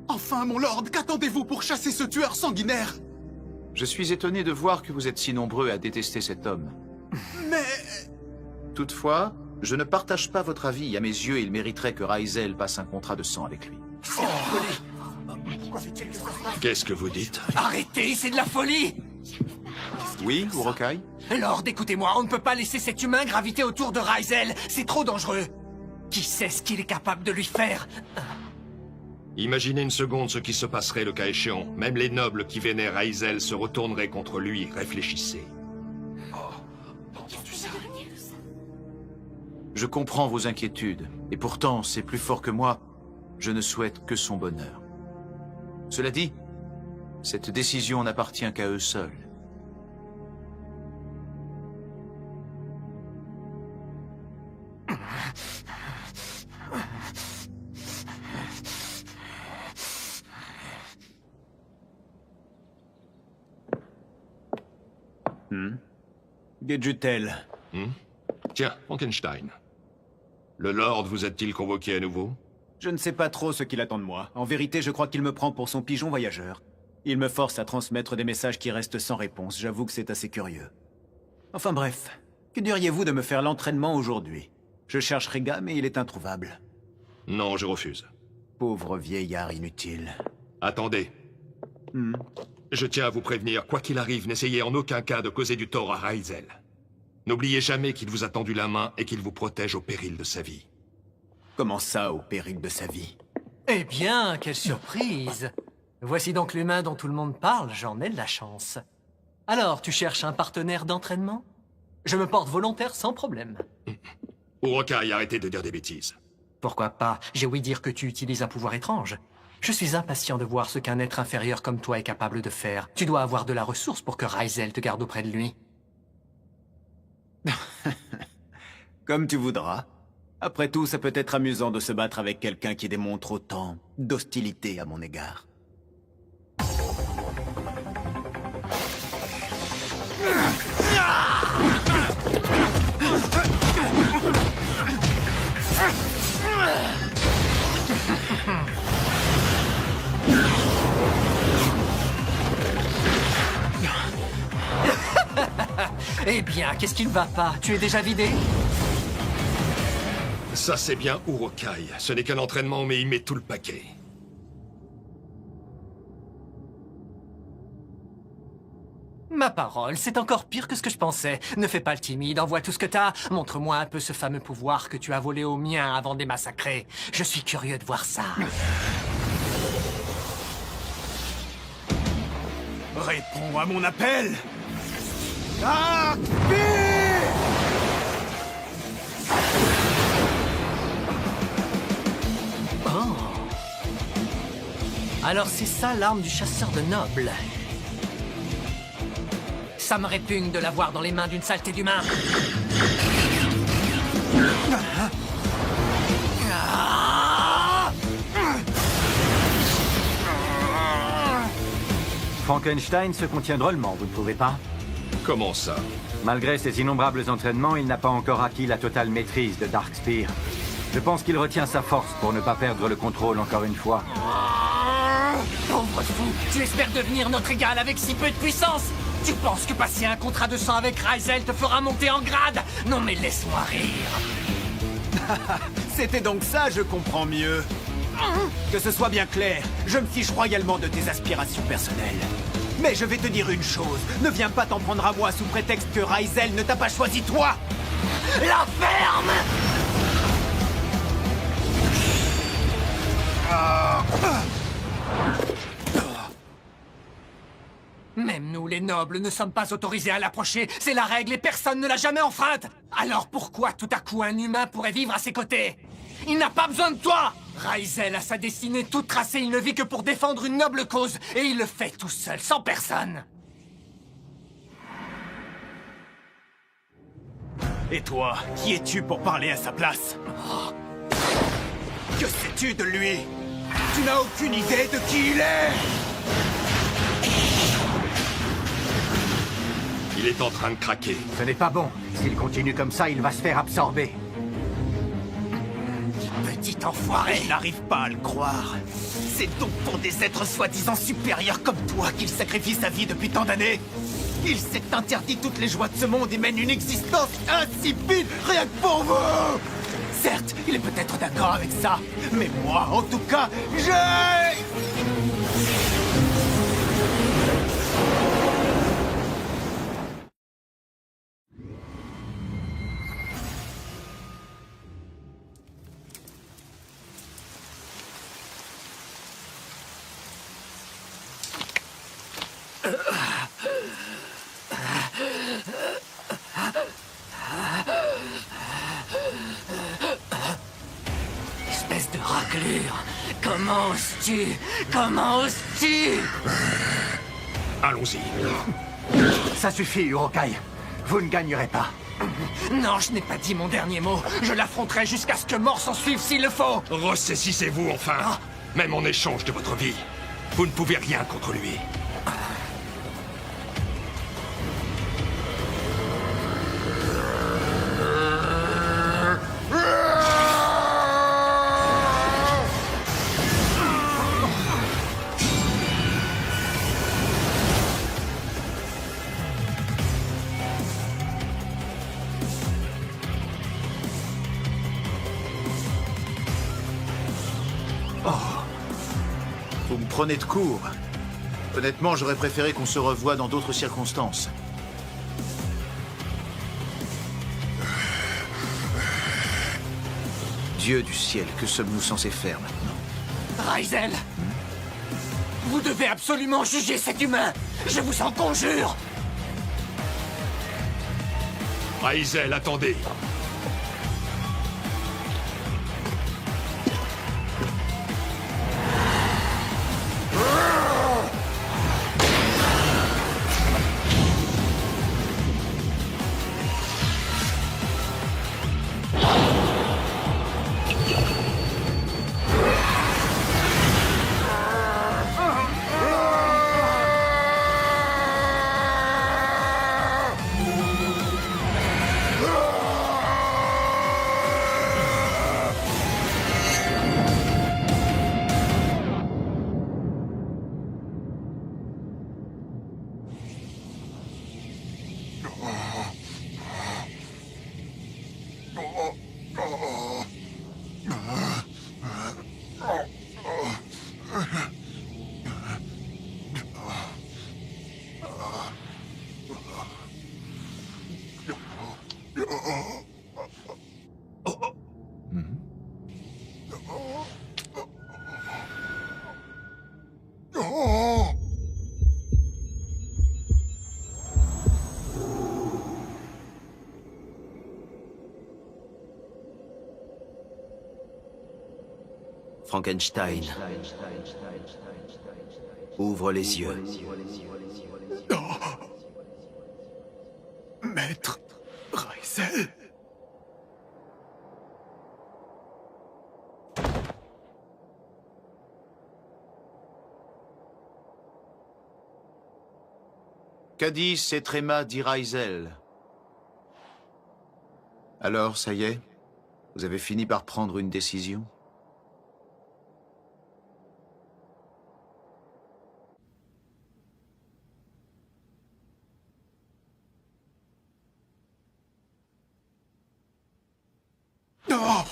Enfin, mon lord, qu'attendez-vous pour chasser ce tueur sanguinaire? Je suis étonné de voir que vous êtes si nombreux à détester cet homme. Mais... Toutefois, je ne partage pas votre avis. À mes yeux, il mériterait que Raisel passe un contrat de sang avec lui. Qu'est-ce que vous dites? Arrêtez, c'est de la folie! Oui, Urokai? Lord, écoutez-moi, on ne peut pas laisser cet humain graviter autour de Raisel. C'est trop dangereux. Qui sait ce qu'il est capable de lui faire? Imaginez une seconde ce qui se passerait le cas échéant. Même les nobles qui vénèrent Raisel se retourneraient contre lui. Réfléchissez. Je comprends vos inquiétudes, et pourtant, c'est plus fort que moi. Je ne souhaite que son bonheur. Cela dit, cette décision n'appartient qu'à eux seuls. Gedjutel. Tiens, Frankenstein. Le Lord vous a-t-il convoqué à nouveau? Je ne sais pas trop ce qu'il attend de moi. En vérité, je crois qu'il me prend pour son pigeon voyageur. Il me force à transmettre des messages qui restent sans réponse. J'avoue que c'est assez curieux. Enfin bref, que diriez-vous de me faire l'entraînement aujourd'hui? Je cherche Rega, mais il est introuvable. Non, je refuse. Pauvre vieillard inutile. Attendez. Je tiens à vous prévenir, quoi qu'il arrive, n'essayez en aucun cas de causer du tort à Raisel. N'oubliez jamais qu'il vous a tendu la main et qu'il vous protège au péril de sa vie. Comment ça, au péril de sa vie? Eh bien, quelle surprise! Voici donc l'humain dont tout le monde parle, j'en ai de la chance. Alors, tu cherches un partenaire d'entraînement? Je me porte volontaire sans problème. Urokai, arrêtez de dire des bêtises. Pourquoi pas? J'ai ouï dire que tu utilises un pouvoir étrange. Je suis impatient de voir ce qu'un être inférieur comme toi est capable de faire. Tu dois avoir de la ressource pour que Raisel te garde auprès de lui. Comme tu voudras. Après tout, ça peut être amusant de se battre avec quelqu'un qui démontre autant d'hostilité à mon égard. Eh bien, qu'est-ce qui ne va pas? Tu es déjà vidé? Ça c'est bien Urokai. Ce n'est qu'un entraînement, mais il met tout le paquet. Ma parole, c'est encore pire que ce que je pensais. Ne fais pas le timide, envoie tout ce que t'as. Montre-moi un peu ce fameux pouvoir que tu as volé aux miens avant de les massacrer. Je suis curieux de voir ça. Réponds à mon appel! Oh. Alors c'est ça l'arme du chasseur de nobles. Ça me répugne de l'avoir dans les mains d'une saleté d'humain. Frankenstein se contient drôlement, vous ne trouvez pas? Comment ça? Malgré ses innombrables entraînements, il n'a pas encore acquis la totale maîtrise de Darkspear. Je pense qu'il retient sa force pour ne pas perdre le contrôle encore une fois. Pauvre fou, tu espères devenir notre égal avec si peu de puissance? Tu penses que passer un contrat de sang avec Raisel te fera monter en grade? Non mais laisse-moi rire. C'était donc ça, je comprends mieux. Que ce soit bien clair, je me fiche royalement de tes aspirations personnelles. Mais je vais te dire une chose, ne viens pas t'en prendre à moi sous prétexte que Raisel ne t'a pas choisi toi. La ferme! Même nous, les nobles, ne sommes pas autorisés à l'approcher. C'est la règle et personne ne l'a jamais enfreinte. Alors pourquoi tout à coup un humain pourrait vivre à ses côtés? Il n'a pas besoin de toi! Raisel a sa destinée toute tracée, il ne vit que pour défendre une noble cause. Et il le fait tout seul, sans personne. Et toi, qui es-tu pour parler à sa place? Que sais-tu de lui? Tu n'as aucune idée de qui il est! Il est en train de craquer. Ce n'est pas bon. S'il continue comme ça, il va se faire absorber. Petit enfoiré! Je n'arrive pas à le croire. C'est donc pour des êtres soi-disant supérieurs comme toi qu'il sacrifie sa vie depuis tant d'années? Il s'est interdit toutes les joies de ce monde et mène une existence insipide rien que pour vous! Certes, il est peut-être d'accord avec ça, mais moi, en tout cas, Espèce de raclure! Comment oses-tu? Comment oses-tu? Allons-y. Ça suffit, Urokai. Vous ne gagnerez pas. Non, je n'ai pas dit mon dernier mot. Je l'affronterai jusqu'à ce que mort s'en suive s'il le faut. Ressaisissez-vous enfin. Même en échange de votre vie. Vous ne pouvez rien contre lui. Vous me prenez de court. Honnêtement, j'aurais préféré qu'on se revoie dans d'autres circonstances. Dieu du ciel, que sommes-nous censés faire maintenant? Raisel! Vous devez absolument juger cet humain! Je vous en conjure! Raisel, attendez. Frankenstein. Ouvre les yeux. Maître Raisel. Cadiz et Tréma dit Raisel. Alors, ça y est? Vous avez fini par prendre une décision? Oh!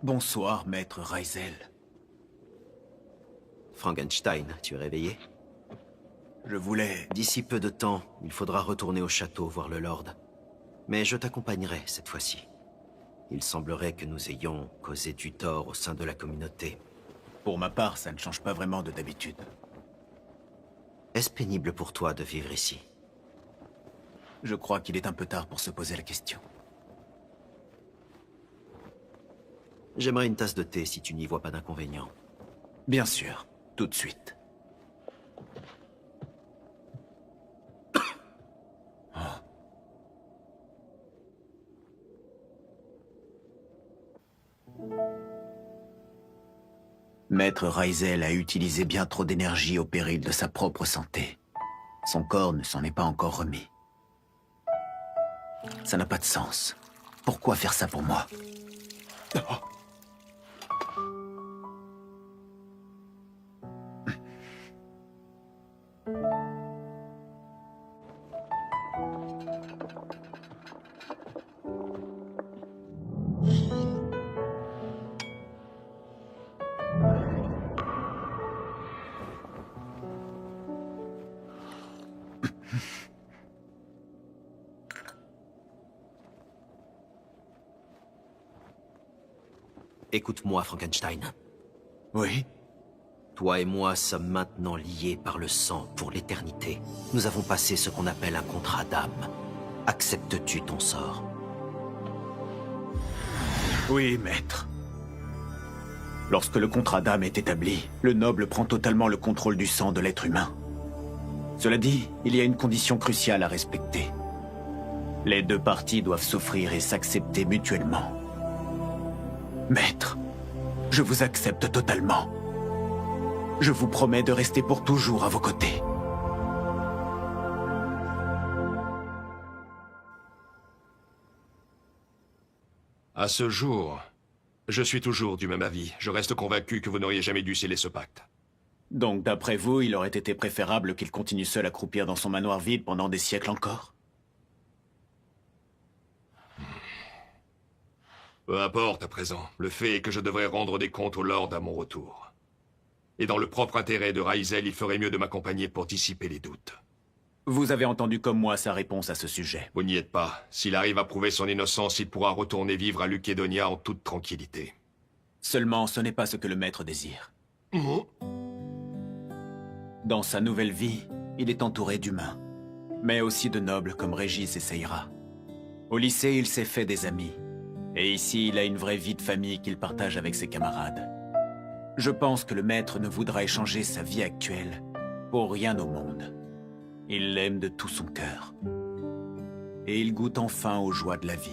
Bonsoir, maître Reizel. Frankenstein, tu es réveillé? Je voulais... D'ici peu de temps, il faudra retourner au château voir le Lord. Mais je t'accompagnerai cette fois-ci. Il semblerait que nous ayons causé du tort au sein de la communauté. Pour ma part, ça ne change pas vraiment de d'habitude. Est-ce pénible pour toi de vivre ici? Je crois qu'il est un peu tard pour se poser la question. J'aimerais une tasse de thé si tu n'y vois pas d'inconvénient. Bien sûr, tout de suite. Maître Reizel a utilisé bien trop d'énergie au péril de sa propre santé. Son corps ne s'en est pas encore remis. Ça n'a pas de sens. Pourquoi faire ça pour moi? Écoute-moi, Frankenstein. Oui? Toi et moi sommes maintenant liés par le sang pour l'éternité. Nous avons passé ce qu'on appelle un contrat d'âme. Acceptes-tu ton sort? Oui, maître. Lorsque le contrat d'âme est établi, le noble prend totalement le contrôle du sang de l'être humain. Cela dit, il y a une condition cruciale à respecter. Les deux parties doivent s'offrir et s'accepter mutuellement. Maître, je vous accepte totalement. Je vous promets de rester pour toujours à vos côtés. À ce jour, je suis toujours du même avis. Je reste convaincu que vous n'auriez jamais dû sceller ce pacte. Donc, d'après vous, il aurait été préférable qu'il continue seul à croupir dans son manoir vide pendant des siècles encore? Peu importe à présent. Le fait est que je devrais rendre des comptes au Lord à mon retour. Et dans le propre intérêt de Reizel, il ferait mieux de m'accompagner pour dissiper les doutes. Vous avez entendu comme moi sa réponse à ce sujet. Vous n'y êtes pas. S'il arrive à prouver son innocence, il pourra retourner vivre à Lukédonia en toute tranquillité. Seulement, ce n'est pas ce que le maître désire. Dans sa nouvelle vie, il est entouré d'humains, mais aussi de nobles comme Régis et Seira. Au lycée, il s'est fait des amis. Et ici, il a une vraie vie de famille qu'il partage avec ses camarades. Je pense que le maître ne voudra échanger sa vie actuelle pour rien au monde. Il l'aime de tout son cœur. Et il goûte enfin aux joies de la vie.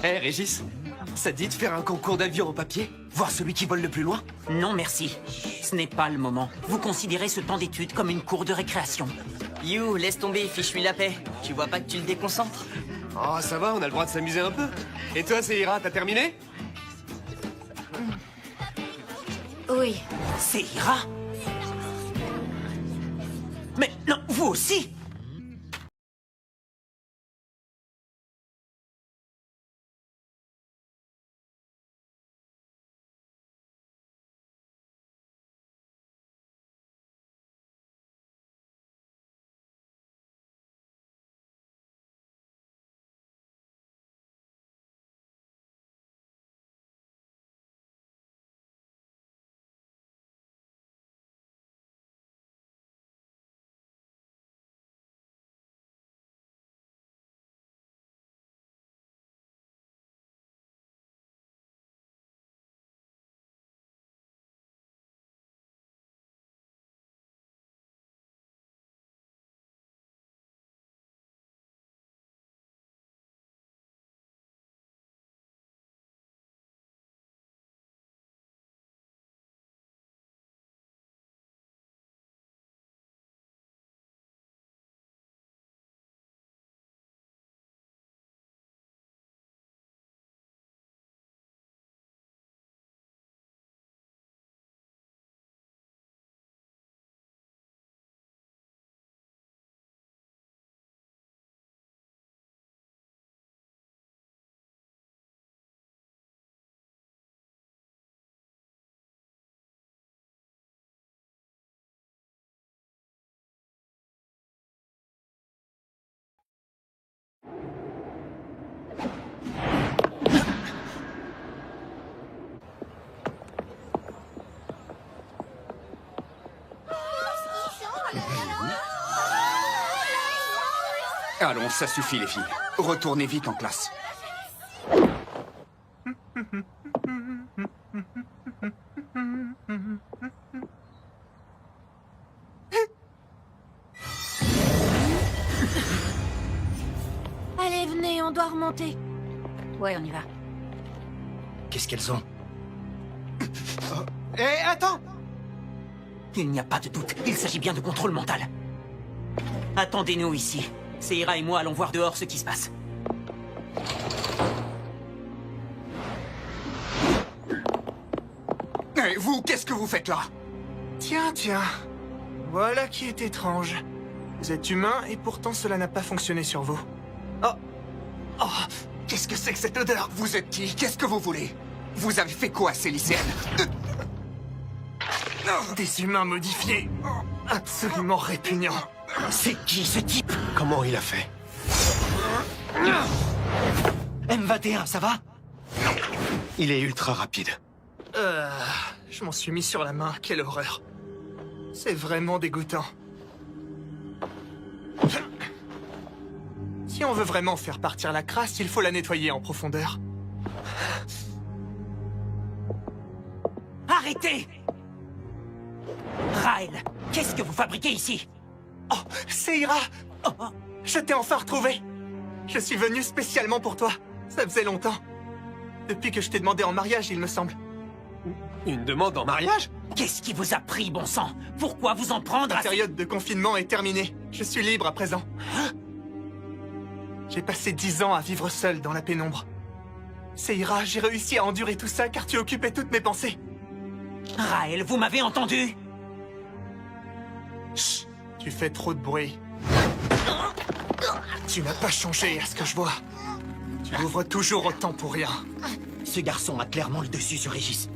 Hé, Régis, Ça dit de faire un concours d'avion en papier? Voir celui qui vole le plus loin? Non, merci. Ce n'est pas le moment. Vous considérez ce temps d'étude comme une cour de récréation. You, laisse tomber, fiche-lui la paix. Tu vois pas que tu le déconcentres? Oh, ça va, on a le droit de s'amuser un peu. Et toi, Seira, t'as terminé? Oui. Seira? Mais non, vous aussi? Allons, ça suffit les filles. Retournez vite en classe. Allez, venez, on doit remonter. Ouais, on y va. Qu'est-ce qu'elles ont? Hé, attends! Il n'y a pas de doute, il s'agit bien de contrôle mental. Attendez-nous ici. Seira et moi allons voir dehors ce qui se passe. Hé, vous, qu'est-ce que vous faites là? Tiens, tiens. Voilà qui est étrange. Vous êtes humain et pourtant cela n'a pas fonctionné sur vous. Oh, qu'est-ce que c'est que cette odeur? Vous êtes qui? Qu'est-ce que vous voulez? Vous avez fait quoi, ces lycéennes? Des humains modifiés. Absolument répugnants. C'est qui ce type? Comment il a fait? M21, ça va? Il est ultra rapide. Je m'en suis mis sur la main, quelle horreur. C'est vraiment dégoûtant. Si on veut vraiment faire partir la crasse, il faut la nettoyer en profondeur. Arrêtez! Raël, qu'est-ce que vous fabriquez ici? Oh, Seira! Je t'ai enfin retrouvé! Je suis venu spécialement pour toi. Ça faisait longtemps. Depuis que je t'ai demandé en mariage, il me semble. Une demande en mariage? Qu'est-ce qui vous a pris, bon sang? Pourquoi vous en prendre La à... période de confinement est terminée. Je suis libre à présent. J'ai passé 10 ans à vivre seul dans la pénombre. Seira, j'ai réussi à endurer tout ça car tu occupais toutes mes pensées. Raël, vous m'avez entendu? Chut, tu fais trop de bruit. Tu n'as pas changé à ce que je vois. Tu ouvres toujours autant pour rien. Ce garçon a clairement le dessus sur Régis.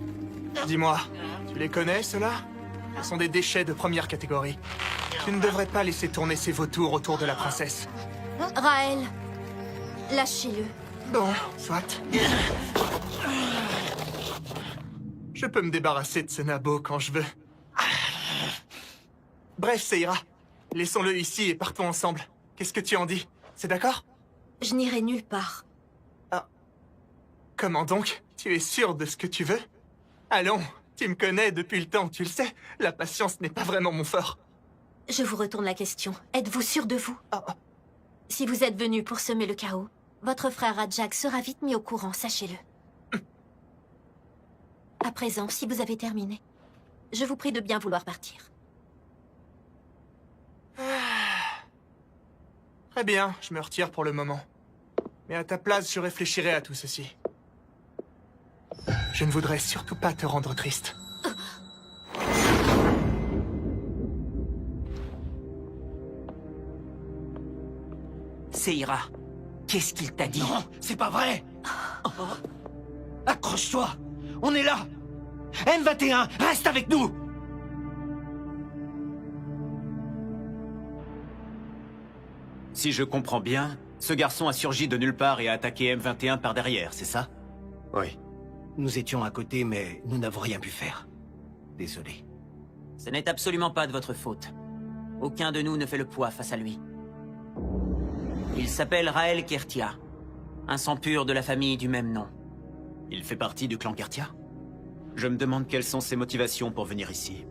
Dis-moi, tu les connais, ceux-là? Ce sont des déchets de première catégorie. Tu ne devrais pas laisser tourner ces vautours autour de la princesse. Raël, lâchez-le. Bon, soit. Je peux me débarrasser de ce nabo quand je veux. Bref, ça ira. Laissons-le ici et partons ensemble. Qu'est-ce que tu en dis? C'est d'accord? Je n'irai nulle part. Ah. Comment donc? Tu es sûr de ce que tu veux? Allons, tu me connais depuis le temps, tu le sais. La patience n'est pas vraiment mon fort. Je vous retourne la question. Êtes-vous sûr de vous? Si vous êtes venu pour semer le chaos, votre frère Rajak sera vite mis au courant, sachez-le. À présent, si vous avez terminé, je vous prie de bien vouloir partir. Très bien, je me retire pour le moment. Mais à ta place, je réfléchirai à tout ceci. Je ne voudrais surtout pas te rendre triste. Seira, qu'est-ce qu'il t'a dit? Non, c'est pas vrai. Accroche-toi, on est là. M21, reste avec nous. Si je comprends bien, ce garçon a surgi de nulle part et a attaqué M21 par derrière, c'est ça? Oui. Nous étions à côté, mais nous n'avons rien pu faire. Désolé. Ce n'est absolument pas de votre faute. Aucun de nous ne fait le poids face à lui. Il s'appelle Raël Kertia, un sang pur de la famille du même nom. Il fait partie du clan Kertia? Je me demande quelles sont ses motivations pour venir ici.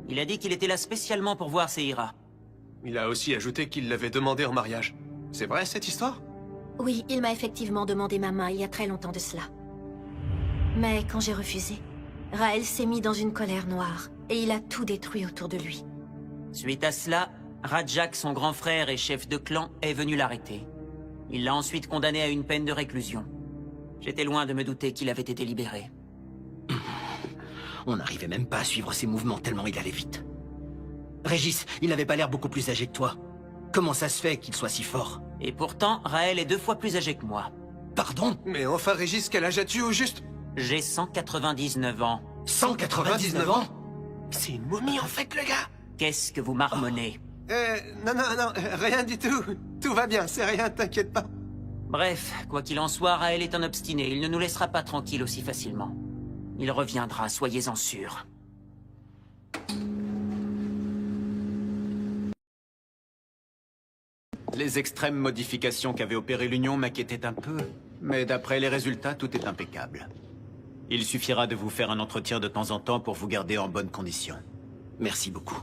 Il a dit qu'il était là spécialement pour voir Seira. Il a aussi ajouté qu'il l'avait demandé en mariage. C'est vrai, cette histoire? Oui, il m'a effectivement demandé ma main il y a très longtemps de cela. Mais quand j'ai refusé, Raël s'est mis dans une colère noire et il a tout détruit autour de lui. Suite à cela, Rajak, son grand frère et chef de clan, est venu l'arrêter. Il l'a ensuite condamné à une peine de réclusion. J'étais loin de me douter qu'il avait été libéré. On n'arrivait même pas à suivre ses mouvements tellement il allait vite. Régis, il n'avait pas l'air beaucoup plus âgé que toi. Comment ça se fait qu'il soit si fort? Et pourtant, Raël est 2 fois plus âgé que moi. Pardon? Mais enfin, Régis, quel âge as-tu au juste? J'ai 199 ans. 199 ans? C'est une momie en fait, le gars! Qu'est-ce que vous marmonnez? Non, rien du tout. Tout va bien, c'est rien, t'inquiète pas. Bref, quoi qu'il en soit, Raël est un obstiné. Il ne nous laissera pas tranquilles aussi facilement. Il reviendra, soyez-en sûrs. Les extrêmes modifications qu'avait opérées l'Union m'inquiétaient un peu, mais d'après les résultats, tout est impeccable. Il suffira de vous faire un entretien de temps en temps pour vous garder en bonne condition. Merci beaucoup.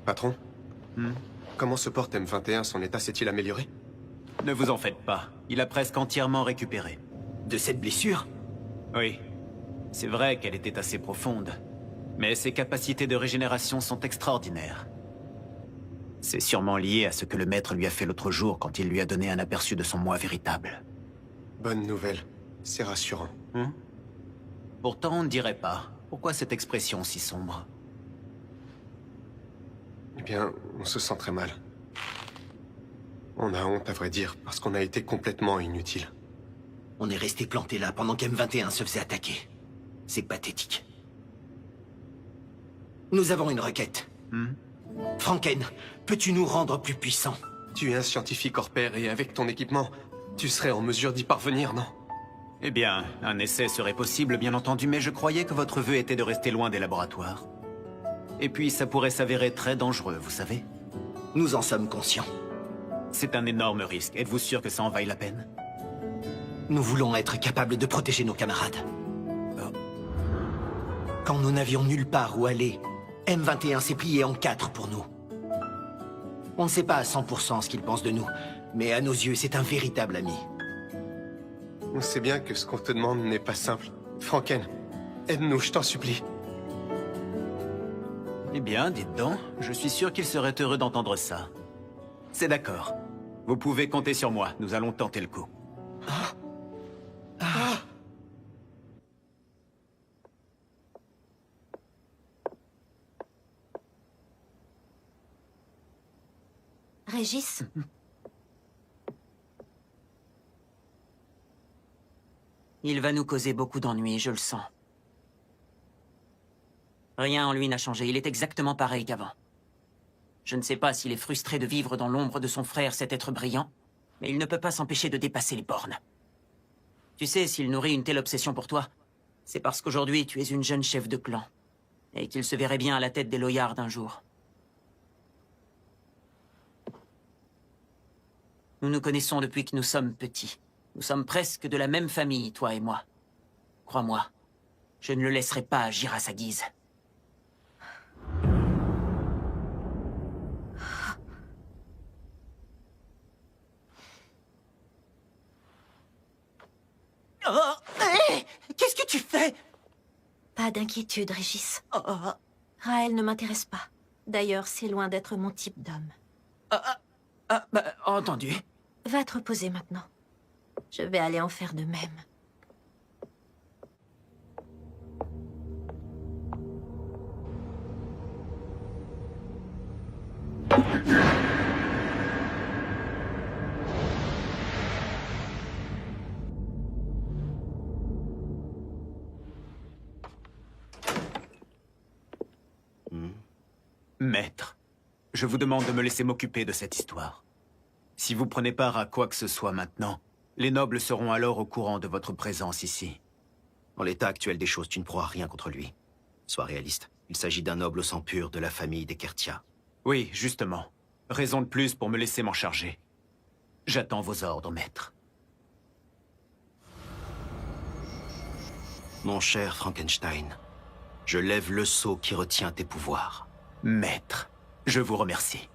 Patron, comment se porte M21? Son état s'est-il amélioré? Ne vous en faites pas, il a presque entièrement récupéré. De cette blessure? Oui. C'est vrai qu'elle était assez profonde, mais ses capacités de régénération sont extraordinaires. C'est sûrement lié à ce que le maître lui a fait l'autre jour quand il lui a donné un aperçu de son moi véritable. Bonne nouvelle, c'est rassurant. Pourtant, on ne dirait pas. Pourquoi cette expression si sombre? Eh bien, on se sent très mal. On a honte, à vrai dire, parce qu'on a été complètement inutile. On est resté planté là pendant qu'M21 se faisait attaquer. C'est pathétique. Nous avons une requête. Franken, peux-tu nous rendre plus puissants? Tu es un scientifique hors pair et avec ton équipement, tu serais en mesure d'y parvenir, non? Eh bien, un essai serait possible, bien entendu, mais je croyais que votre vœu était de rester loin des laboratoires. Et puis, ça pourrait s'avérer très dangereux, vous savez. Nous en sommes conscients. C'est un énorme risque. Êtes-vous sûr que ça en vaille la peine? Nous voulons être capables de protéger nos camarades. Quand nous n'avions nulle part où aller, M21 s'est plié en 4 pour nous. On ne sait pas à 100% ce qu'il pense de nous, mais à nos yeux, c'est un véritable ami. On sait bien que ce qu'on te demande n'est pas simple. Franken, aide-nous, je t'en supplie. Eh bien, dites donc, je suis sûr qu'il serait heureux d'entendre ça. C'est d'accord. Vous pouvez compter sur moi, nous allons tenter le coup. Régis? Il va nous causer beaucoup d'ennuis, je le sens. Rien en lui n'a changé, il est exactement pareil qu'avant. Je ne sais pas s'il est frustré de vivre dans l'ombre de son frère, cet être brillant, mais il ne peut pas s'empêcher de dépasser les bornes. Tu sais, s'il nourrit une telle obsession pour toi, c'est parce qu'aujourd'hui tu es une jeune chef de clan, et qu'il se verrait bien à la tête des Loyards un jour. Nous nous connaissons depuis que nous sommes petits. Nous sommes presque de la même famille, toi et moi. Crois-moi, je ne le laisserai pas agir à sa guise. Hé! Qu'est-ce que tu fais? Pas d'inquiétude, Régis. Raël ne m'intéresse pas. D'ailleurs, c'est loin d'être mon type d'homme. Entendu. Va te reposer maintenant. Je vais aller en faire de même. Maître, je vous demande de me laisser m'occuper de cette histoire. Si vous prenez part à quoi que ce soit maintenant, les nobles seront alors au courant de votre présence ici. En l'état actuel des choses, tu ne pourras rien contre lui. Sois réaliste. Il s'agit d'un noble au sang pur de la famille des Kertia. Oui, justement. Raison de plus pour me laisser m'en charger. J'attends vos ordres, maître. Mon cher Frankenstein, je lève le sceau qui retient tes pouvoirs. Maître, je vous remercie.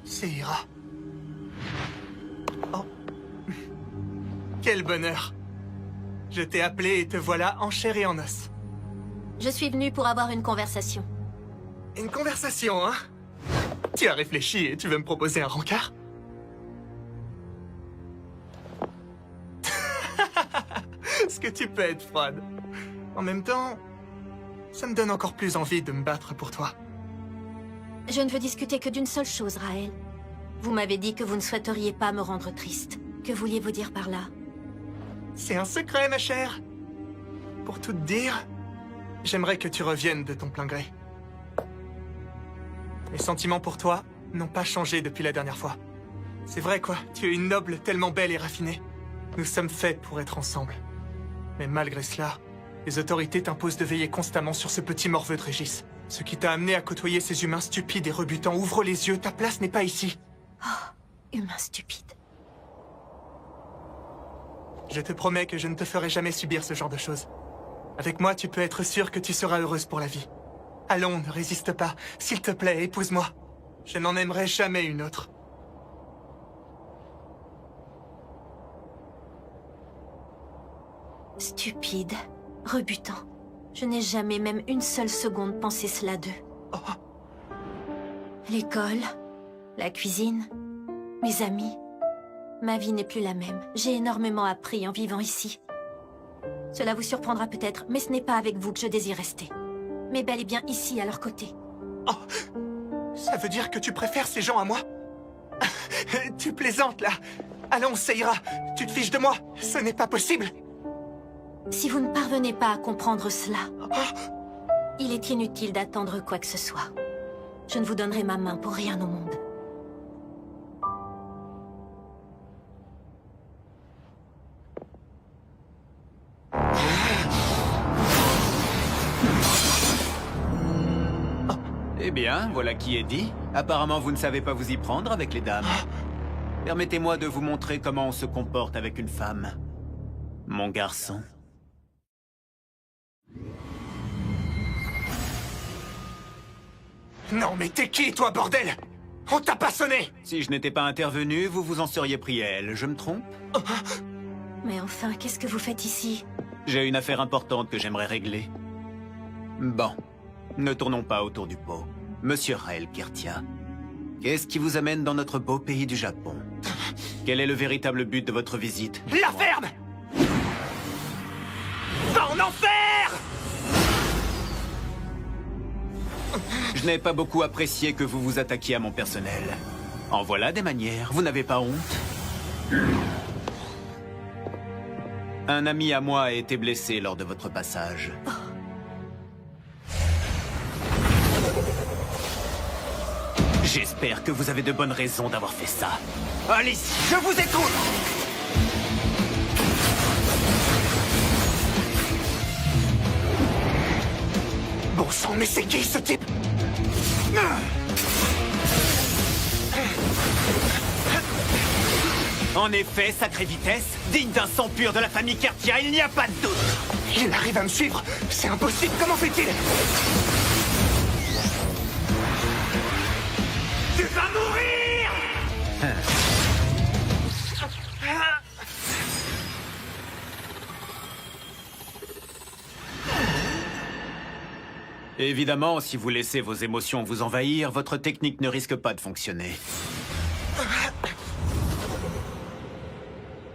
Seira. Oh. Quel bonheur. Je t'ai appelé et te voilà en chair et en os. Je suis venue pour avoir une conversation. Une conversation, hein? Tu as réfléchi et tu veux me proposer un rencard? Ce que tu peux être froide. En même temps, ça me donne encore plus envie de me battre pour toi. Je ne veux discuter que d'une seule chose, Raël. Vous m'avez dit que vous ne souhaiteriez pas me rendre triste. Que vouliez-vous dire par là? C'est un secret, ma chère. Pour tout te dire, j'aimerais que tu reviennes de ton plein gré. Mes sentiments pour toi n'ont pas changé depuis la dernière fois. C'est vrai, quoi. Tu es une noble tellement belle et raffinée. Nous sommes faits pour être ensemble. Mais malgré cela, les autorités t'imposent de veiller constamment sur ce petit morveux de Régis. Ce qui t'a amené à côtoyer ces humains stupides et rebutants. Ouvre les yeux, ta place n'est pas ici. Oh, humain stupide. Je te promets que je ne te ferai jamais subir ce genre de choses. Avec moi, tu peux être sûr que tu seras heureuse pour la vie. Allons, ne résiste pas. S'il te plaît, épouse-moi. Je n'en aimerai jamais une autre. Stupide, rebutant. Je n'ai jamais même une seule seconde pensé cela d'eux. L'école, la cuisine, mes amis. Ma vie n'est plus la même. J'ai énormément appris en vivant ici. Cela vous surprendra peut-être, mais ce n'est pas avec vous que je désire rester. Mais bel et bien ici, à leur côté. Ça veut dire que tu préfères ces gens à moi? Tu plaisantes, là. Allons, ça ira. Tu te fiches de moi. Ce n'est pas possible. Si vous ne parvenez pas à comprendre cela, il est inutile d'attendre quoi que ce soit. Je ne vous donnerai ma main pour rien au monde. Eh bien, voilà qui est dit. Apparemment, vous ne savez pas vous y prendre avec les dames. Permettez-moi de vous montrer comment on se comporte avec une femme. Mon garçon. Non, mais t'es qui, toi, bordel? On t'a pas sonné! Si je n'étais pas intervenu, vous vous en seriez pris à elle. Je me trompe? Mais enfin, qu'est-ce que vous faites ici? J'ai une affaire importante que j'aimerais régler. Bon, ne tournons pas autour du pot. Monsieur Raël Kertia, qu'est-ce qui vous amène dans notre beau pays du Japon? Quel est le véritable but de votre visite? La ferme! Va en enfer! Je n'ai pas beaucoup apprécié que vous vous attaquiez à mon personnel. En voilà des manières, vous n'avez pas honte? Un ami à moi a été blessé lors de votre passage. J'espère que vous avez de bonnes raisons d'avoir fait ça. Allez-y, je vous écoute! Bon sang, mais c'est qui ce type? En effet, sacrée vitesse, digne d'un sang pur de la famille Kertia, il n'y a pas de doute. Il arrive à me suivre. C'est impossible, comment fait-il? Tu vas mourir! Évidemment, si vous laissez vos émotions vous envahir, votre technique ne risque pas de fonctionner.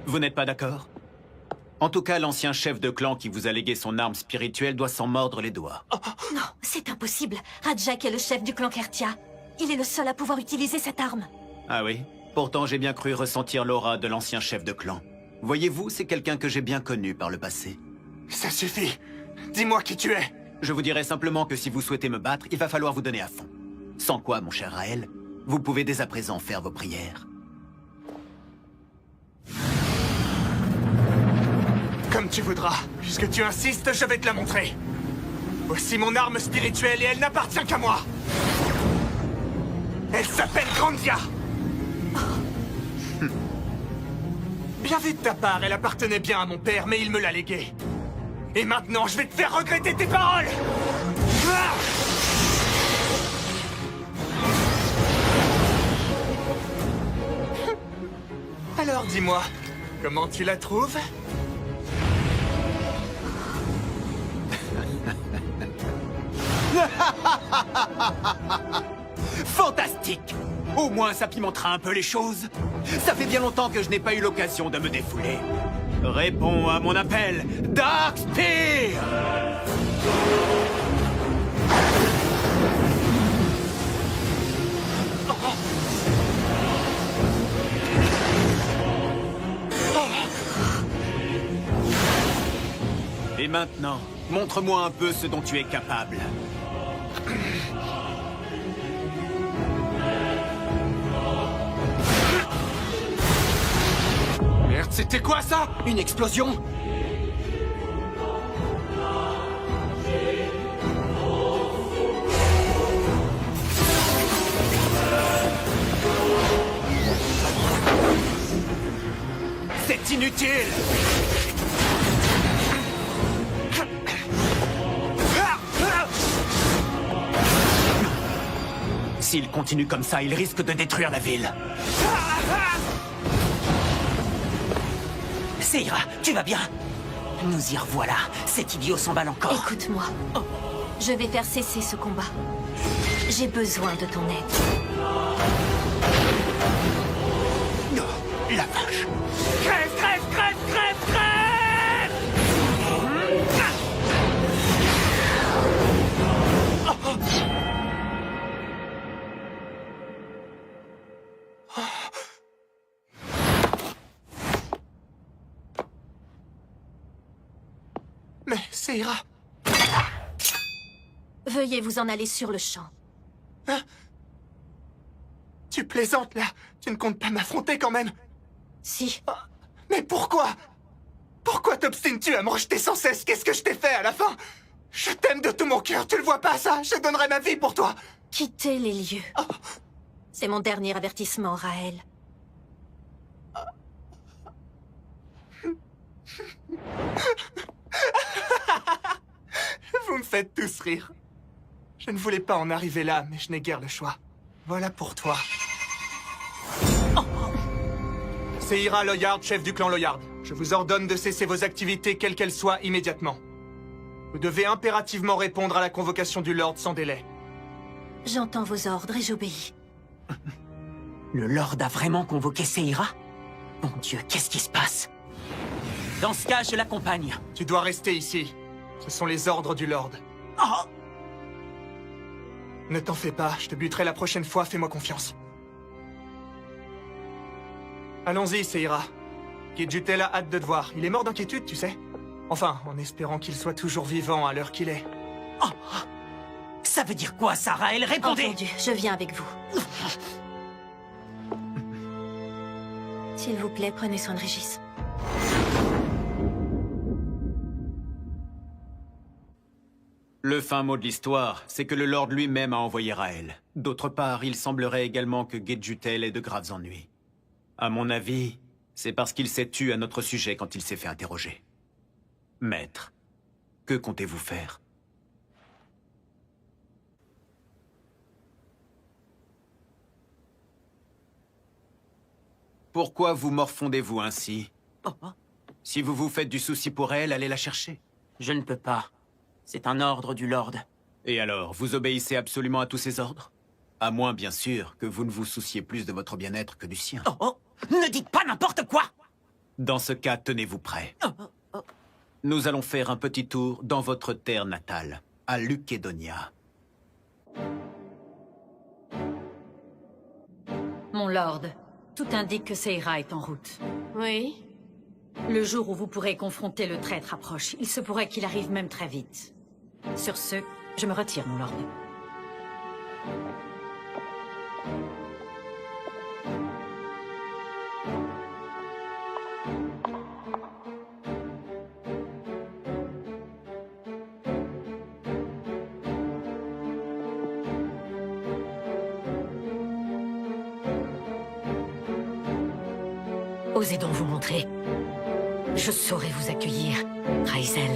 Vous n'êtes pas d'accord? En tout cas, l'ancien chef de clan qui vous a légué son arme spirituelle doit s'en mordre les doigts. Non, c'est impossible. Rajak est le chef du clan Kertia. Il est le seul à pouvoir utiliser cette arme. Ah oui? Pourtant, j'ai bien cru ressentir l'aura de l'ancien chef de clan. Voyez-vous, c'est quelqu'un que j'ai bien connu par le passé. Ça suffit. Dis-moi qui tu es. Je vous dirai simplement que si vous souhaitez me battre, il va falloir vous donner à fond. Sans quoi, mon cher Raël, vous pouvez dès à présent faire vos prières. Comme tu voudras. Puisque tu insistes, je vais te la montrer. Voici mon arme spirituelle et elle n'appartient qu'à moi. Elle s'appelle Grandia. Bien vu de ta part, elle appartenait bien à mon père, mais il me l'a léguée. Et maintenant, je vais te faire regretter tes paroles. Ah! Alors dis-moi, comment tu la trouves? Fantastique! Au moins, ça pimentera un peu les choses. Ça fait bien longtemps que je n'ai pas eu l'occasion de me défouler. Réponds à mon appel, Dark Spear! Et maintenant, montre-moi un peu ce dont tu es capable. Merde, c'était quoi ça? Une explosion? C'est inutile! S'il continue comme ça, il risque de détruire la ville. Seira, tu vas bien? Nous y revoilà. Cet idiot s'emballe encore. Écoute-moi. Je vais faire cesser ce combat. J'ai besoin de ton aide. La vache! Crève, crève, crève, crève, crève! Mais Seira... Veuillez vous en aller sur le champ. Hein? Tu plaisantes, là? Tu ne comptes pas m'affronter, quand même? Si. Mais pourquoi? Pourquoi t'obstines-tu à me rejeter sans cesse? Qu'est-ce que je t'ai fait, à la fin? Je t'aime de tout mon cœur, tu le vois pas, ça? Je donnerai ma vie pour toi! Quittez les lieux. C'est mon dernier avertissement, Raël. Vous me faites tous rire. Je ne voulais pas en arriver là, mais je n'ai guère le choix. Voilà pour toi. Seira Loyard, chef du clan Loyard. Je vous ordonne de cesser vos activités, quelles qu'elles soient, immédiatement. Vous devez impérativement répondre à la convocation du Lord sans délai. J'entends vos ordres et j'obéis. Le Lord a vraiment convoqué Seira? Mon Dieu, qu'est-ce qui se passe? Dans ce cas, je l'accompagne. Tu dois rester ici. Ce sont les ordres du Lord. Oh! Ne t'en fais pas, je te buterai la prochaine fois, fais-moi confiance. Allons-y, Seira. Kidjutel a hâte de te voir. Il est mort d'inquiétude, tu sais. Enfin, en espérant qu'il soit toujours vivant à l'heure qu'il est. Oh! Ça veut dire quoi, ça, Raël? Répondez! Entendu, je viens avec vous. S'il vous plaît, prenez soin de Régis. Le fin mot de l'histoire, c'est que le Lord lui-même a envoyé Raël. D'autre part, il semblerait également que Gedjutel ait de graves ennuis. À mon avis, c'est parce qu'il s'est tu à notre sujet quand il s'est fait interroger. Maître, que comptez-vous faire? Pourquoi vous morfondez-vous ainsi? Si vous vous faites du souci pour elle, allez la chercher. Je ne peux pas. C'est un ordre du Lord. Et alors, vous obéissez absolument à tous ces ordres? À moins, bien sûr, que vous ne vous souciez plus de votre bien-être que du sien. Oh, ne dites pas n'importe quoi! Dans ce cas, tenez-vous prêts. Nous allons faire un petit tour dans votre terre natale, à Lukédonia. Mon lord, tout indique que Seira est en route. Oui. Le jour où vous pourrez confronter le traître approche. Il se pourrait qu'il arrive même très vite. Sur ce, je me retire, mon lord. Osez donc vous montrer. Je saurai vous accueillir, Raisel.